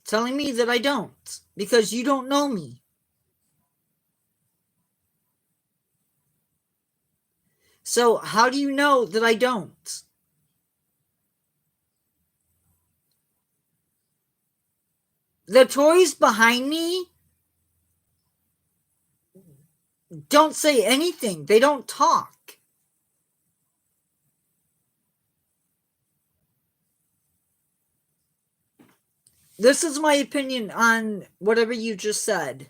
S1: telling me that I don't, because you don't know me. So how do you know that I don't? The toys behind me don't say anything. They don't talk. This is my opinion on whatever you just said.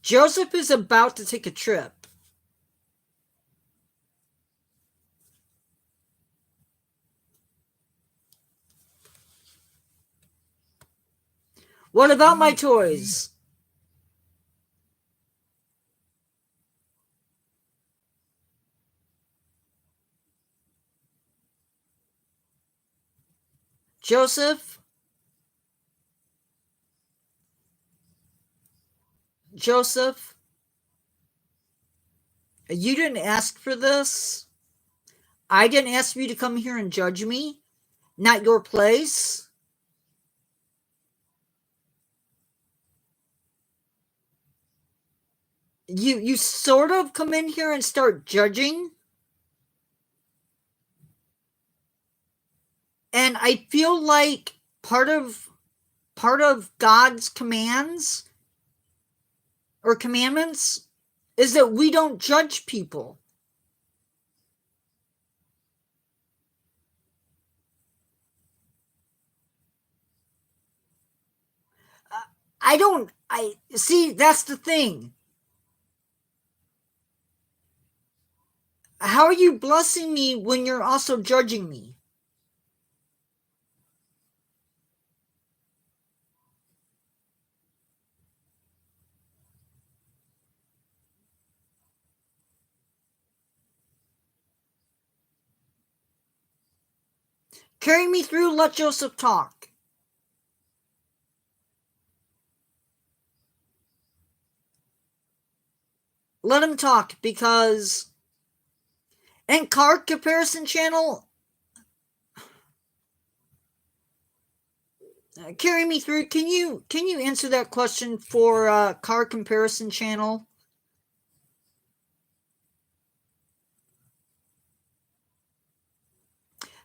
S1: Joseph is about to take a trip. What about my toys? Joseph, you didn't ask for this. I didn't ask you to come here and judge me. Not your place. You sort of come in here and start judging. And I feel like part of God's commands or commandments is that we don't judge people. I see, that's the thing. How are you blessing me when you're also judging me? Carry me through. Let Joseph talk. Let him talk, because and card comparison channel, carry me through. Can you answer that question for card comparison channel?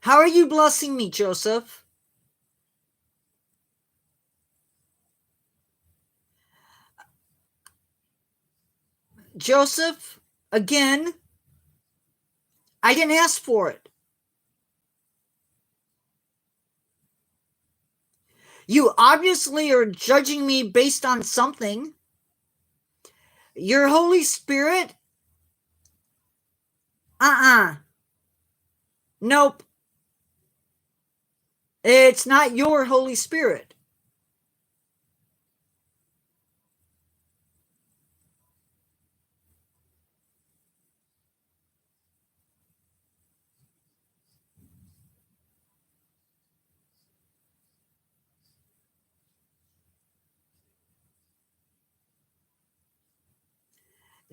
S1: How are you blessing me, Joseph? Joseph, again, I didn't ask for it. You obviously are judging me based on something. Your Holy Spirit? Nope. It's not your Holy Spirit.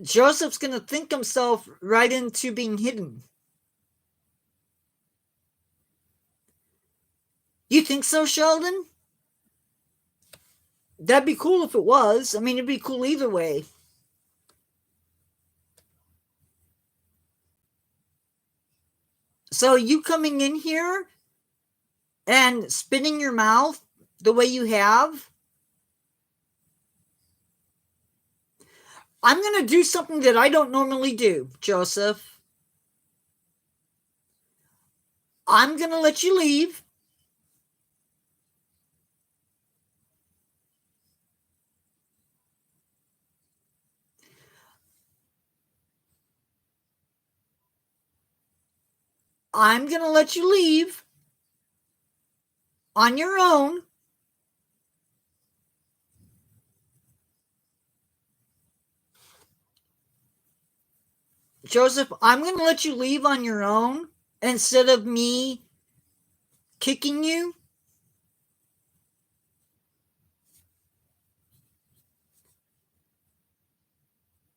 S1: Joseph's going to think himself right into being hidden. You think so, Sheldon? That'd be cool if it was. I mean, it'd be cool either way. So you coming in here and spinning your mouth the way you have, I'm going to do something that I don't normally do, Joseph. I'm going to let you leave. I'm going to let you leave on your own. Joseph, I'm going to let you leave on your own instead of me kicking you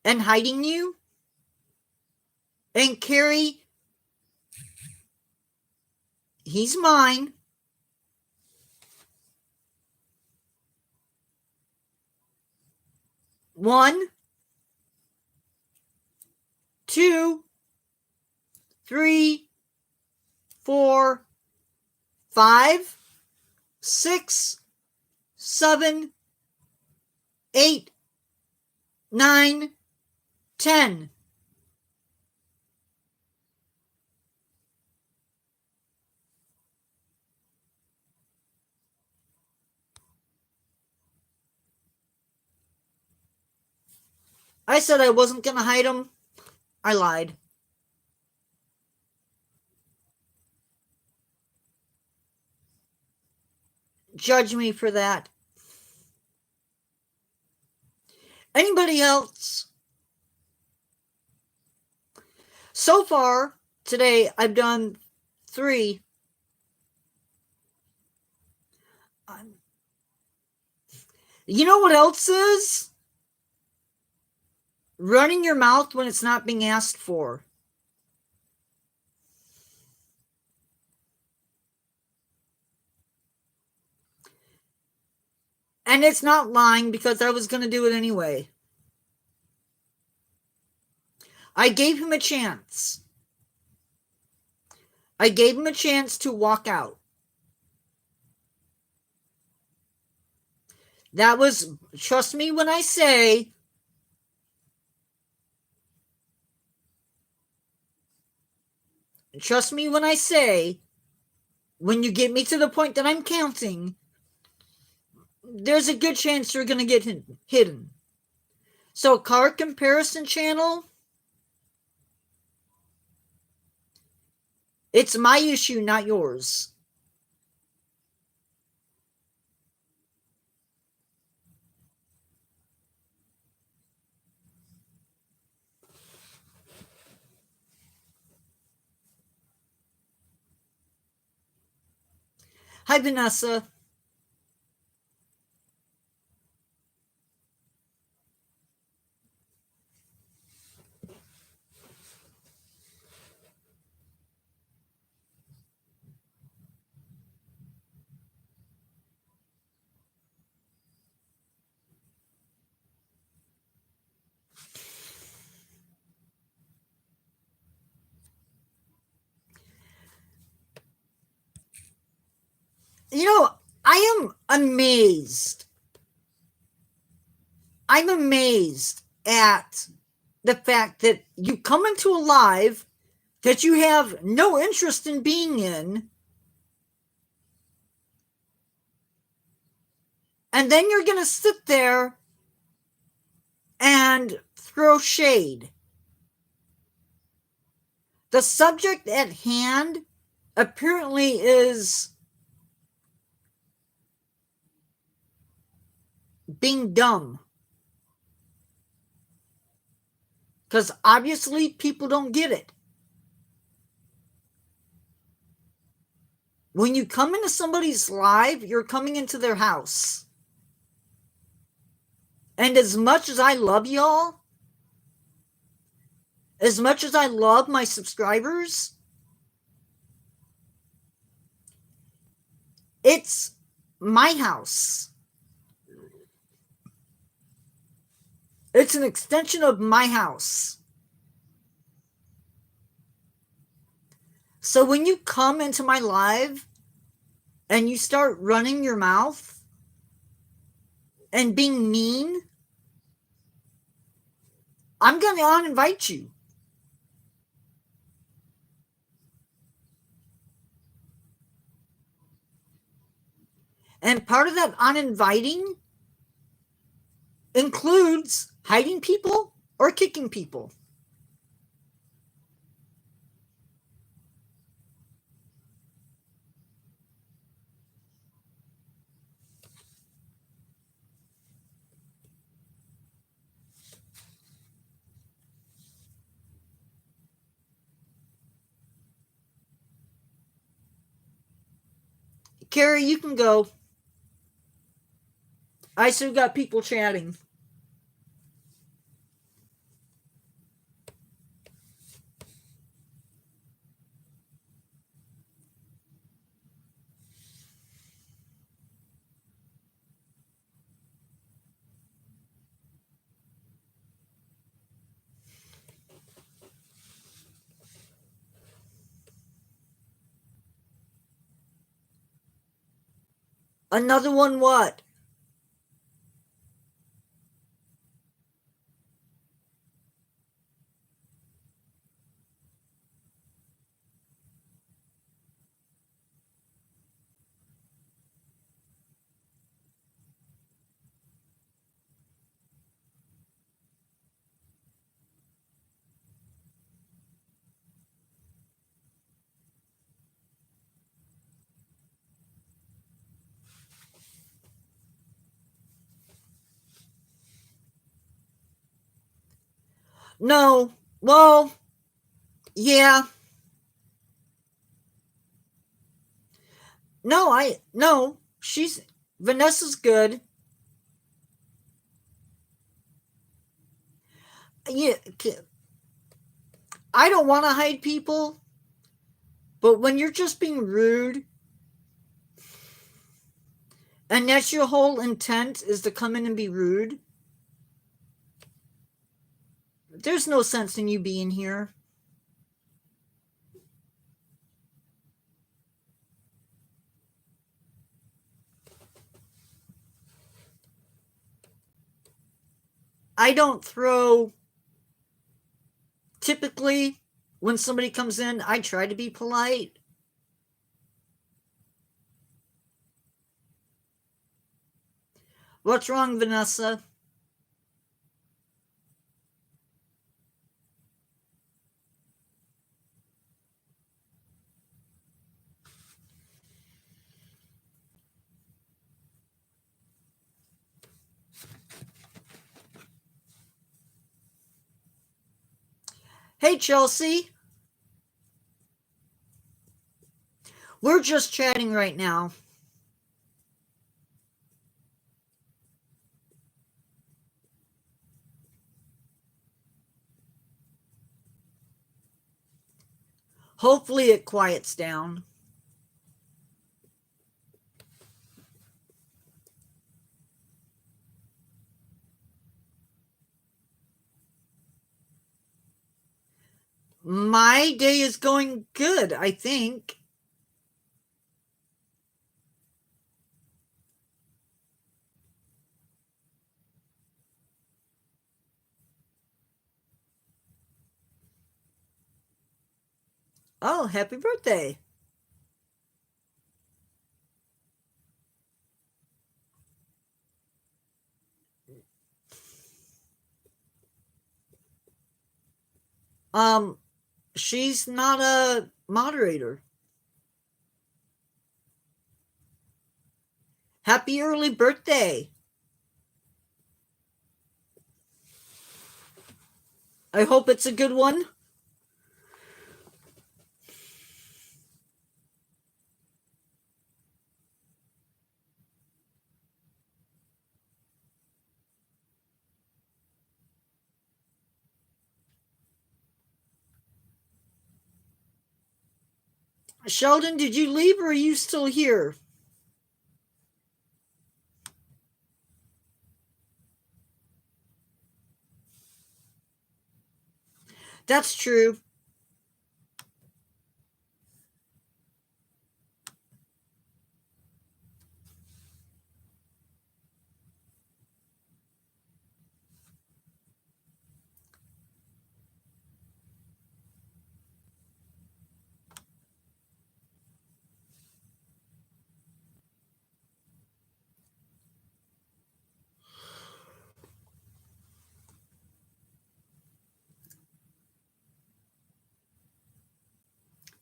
S1: and hiding you. And Carrie, he's mine. One, two, three, 4, 5, 6, 7, 8, 9, 10. I said I wasn't going to hide him. I lied. Judge me for that. Anybody else? So far today, I've done 3. You know what else is? Running your mouth when it's not being asked for. And it's not lying, because I was going to do it anyway. I gave him a chance. I gave him a chance to walk out. That was, trust me when I say, when you get me to the point that I'm counting, there's a good chance you're going to get hidden. So, card comparison channel, it's my issue, not yours. Hi, Vanessa. You know, I am amazed. I'm amazed at the fact that you come into a live that you have no interest in being in, and then you're going to sit there and throw shade. The subject at hand apparently is being dumb. Because obviously people don't get it. When you come into somebody's live, you're coming into their house. And as much as I love y'all, as much as I love my subscribers, it's my house. It's an extension of my house. So when you come into my live and you start running your mouth and being mean, I'm going to uninvite you. And part of that uninviting includes hiding people or kicking people. Carrie, you can go. I still got people chatting. Another one what? No. Well, yeah. No, Vanessa's good. Yeah, I don't want to hide people, but when you're just being rude and that's your whole intent is to come in and be rude, there's no sense in you being here. I don't throw. Typically, when somebody comes in, I try to be polite. What's wrong, Vanessa? Hey, Chelsea. We're just chatting right now. Hopefully it quiets down. My day is going good, I think. Oh, happy birthday. Um, she's not a moderator. Happy early birthday. I hope it's a good one. Sheldon, did you leave or are you still here? That's true.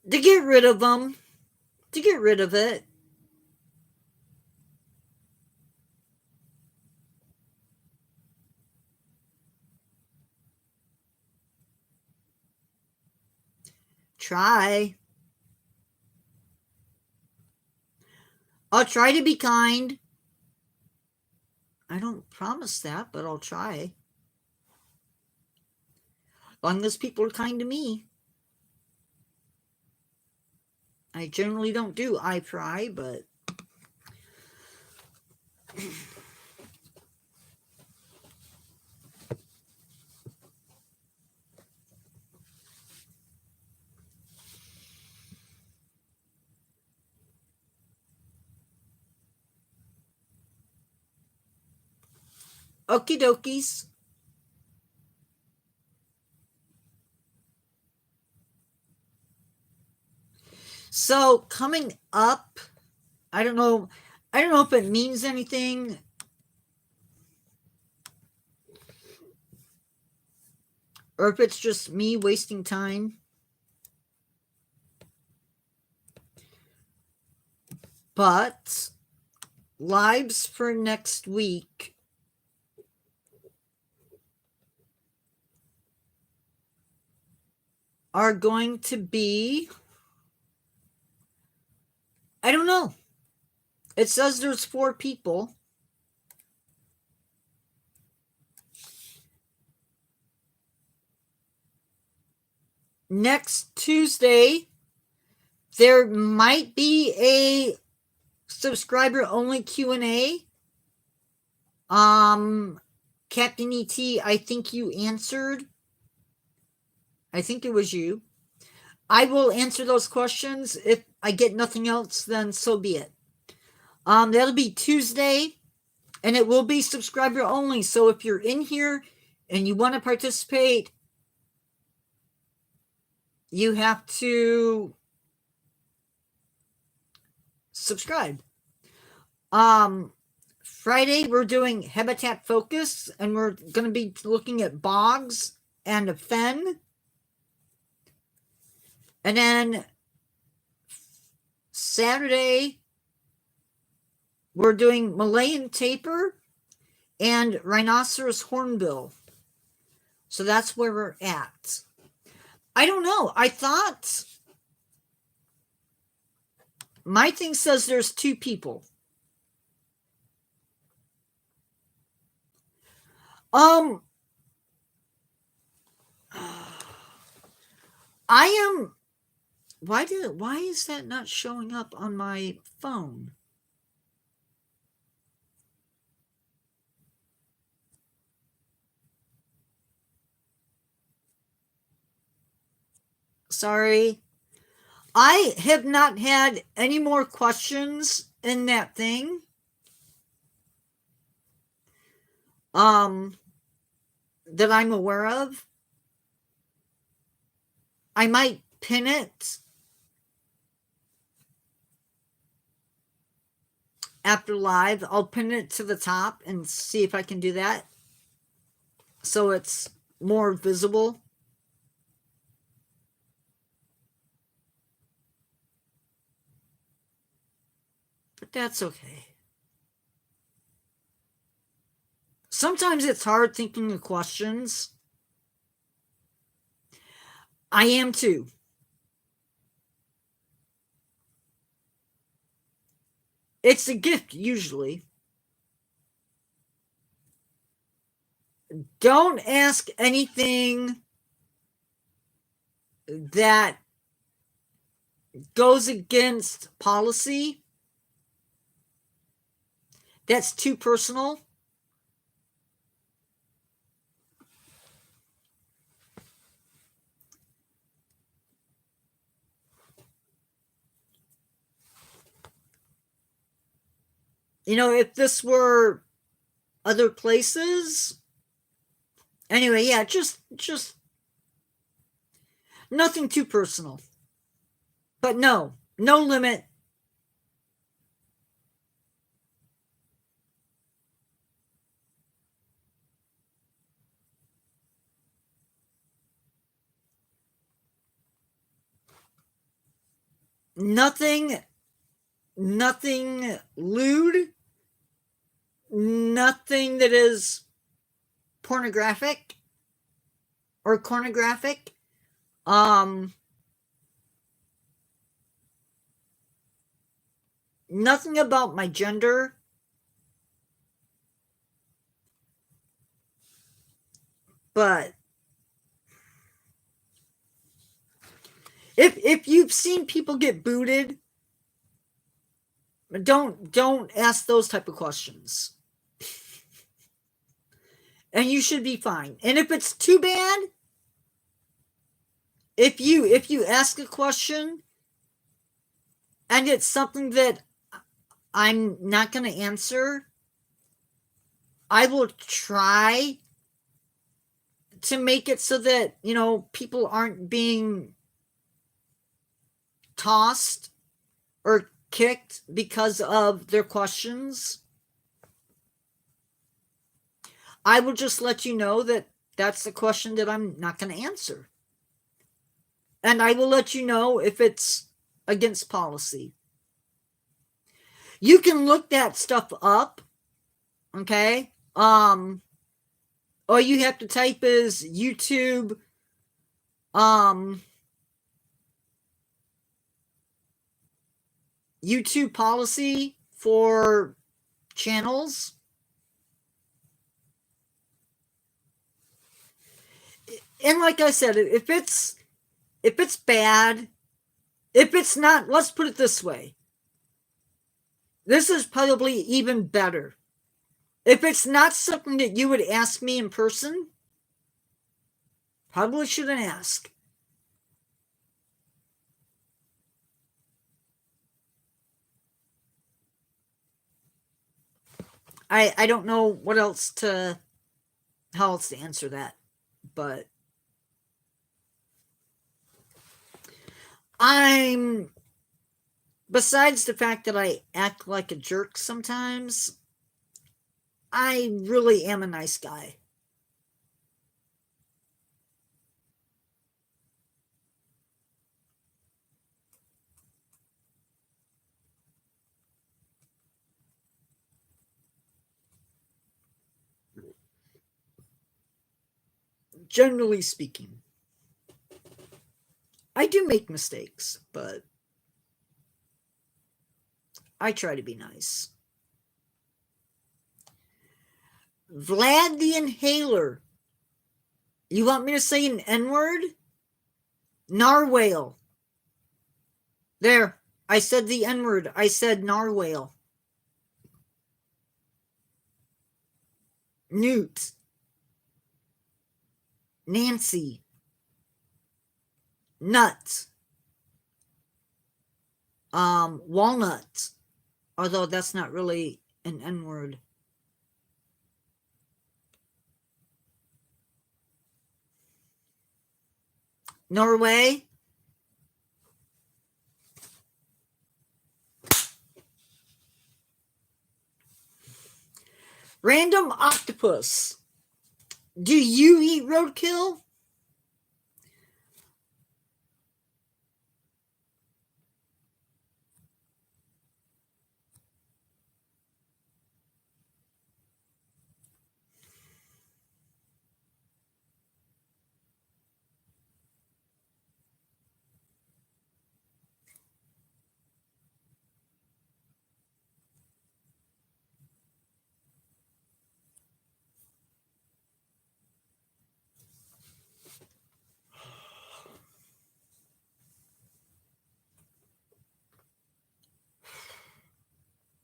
S1: To get rid of them. To get rid of it. Try. I'll try to be kind. I don't promise that, but I'll try. As long as people are kind to me. I generally don't do I try, but okie dokies. So coming up, I don't know if it means anything. Or if it's just me wasting time. But lives for next week are going to be, I don't know. It says there's 4 people. Next Tuesday, there might be a subscriber only Q&A. Captain ET, I think you answered. I think it was you. I will answer those questions. If I get nothing else, then so be it. That'll be Tuesday, and it will be subscriber only. So if you're in here and you want to participate, you have to subscribe. Friday we're doing habitat focus, and we're going to be looking at bogs and a fen. And then Saturday we're doing Malayan tapir and rhinoceros hornbill. So that's where we're at. I don't know. I thought my thing says there's 2 people. I am Why is that not showing up on my phone? Sorry. I have not had any more questions in that thing. That I'm aware of. I might pin it after live. I'll pin it to the top and see if I can do that so it's more visible. But that's okay. Sometimes it's hard thinking of questions. I am too. It's a gift, usually. Don't ask anything that goes against policy. That's too personal. If this were other places. Anyway, yeah, just nothing too personal. But no limit. Nothing lewd. Nothing that is pornographic or pornographic. Nothing about my gender. But if you've seen people get booted, don't ask those type of questions. And you should be fine. And if it's too bad, if you ask a question and it's something that I'm not going to answer, I will try to make it so that, people aren't being tossed or kicked because of their questions. I will just let you know that that's the question that I'm not going to answer. And I will let you know if it's against policy. You can look that stuff up, okay? All you have to type is YouTube, YouTube policy for channels. And like I said, if it's bad, if it's not, let's put it this way. This is probably even better. If it's not something that you would ask me in person, probably shouldn't ask. I don't know how else to answer that, but besides the fact that I act like a jerk sometimes, I really am a nice guy. Generally speaking. I do make mistakes, but I try to be nice. Vlad the Inhaler. You want me to say an N-word? Narwhale. There. I said the N word. I said narwhal. Newt. Nancy. Nuts. Walnuts. Although that's not really an N word. Norway. Random octopus. Do you eat roadkill?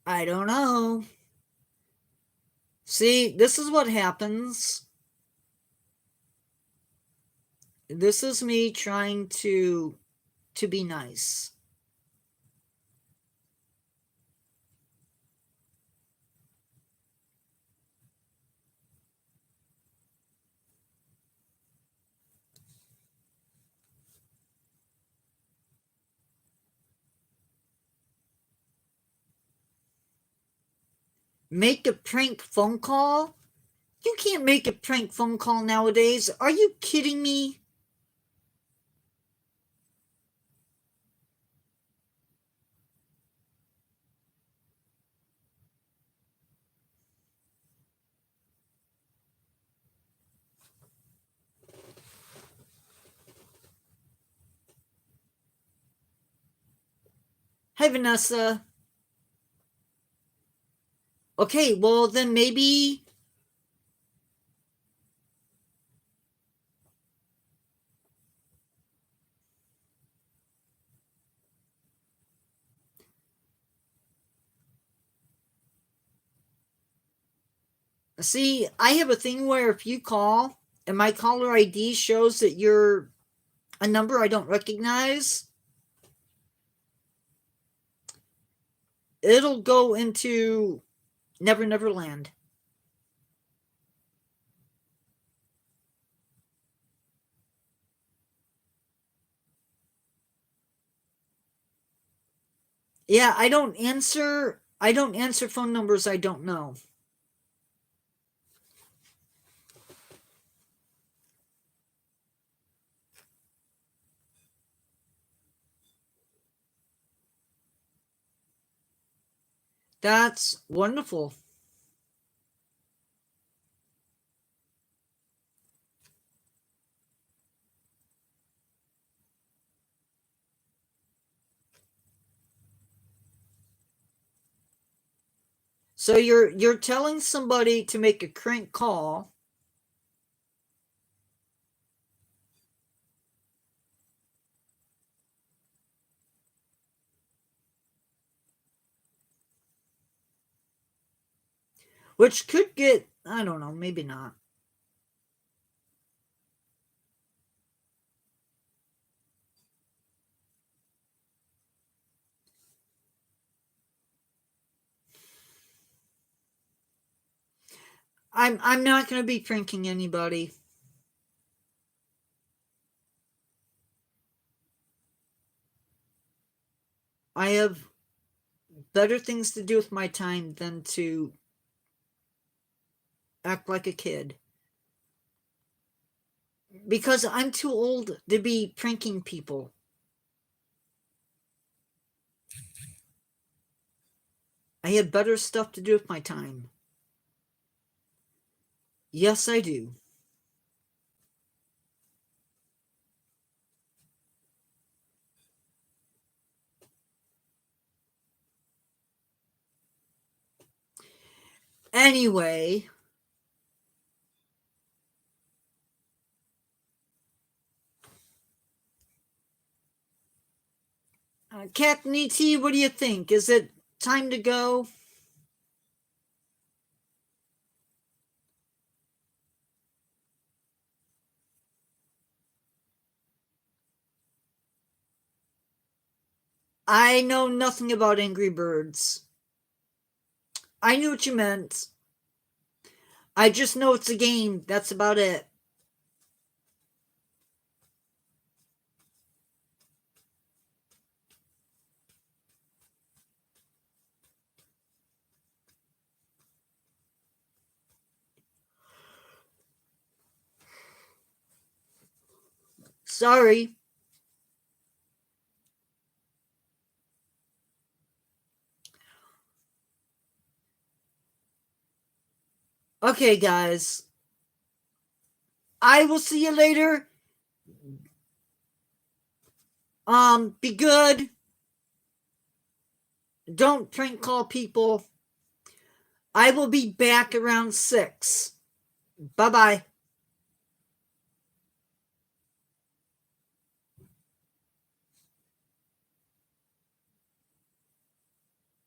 S1: I don't know. See, this is what happens. This is me trying to be nice. Make a prank phone call? You can't make a prank phone call nowadays. Are you kidding me? Hi, Vanessa. Okay, well, then maybe. See, I have a thing where if you call and my caller ID shows that you're a number I don't recognize, it'll go into Never Never Land. Yeah, I don't answer phone numbers I don't know. That's wonderful. So you're telling somebody to make a crank call. Which could get, I don't know, maybe not. I'm not going to be pranking anybody. I have better things to do with my time than to act like a kid. Because I'm too old to be pranking people. I have better stuff to do with my time. Yes, I do. Anyway, Captain E.T., what do you think? Is it time to go? I know nothing about Angry Birds. I knew what you meant. I just know it's a game. That's about it. Sorry. Okay, guys. I will see you later. Be good. Don't prank call people. I will be back around 6. Bye-bye.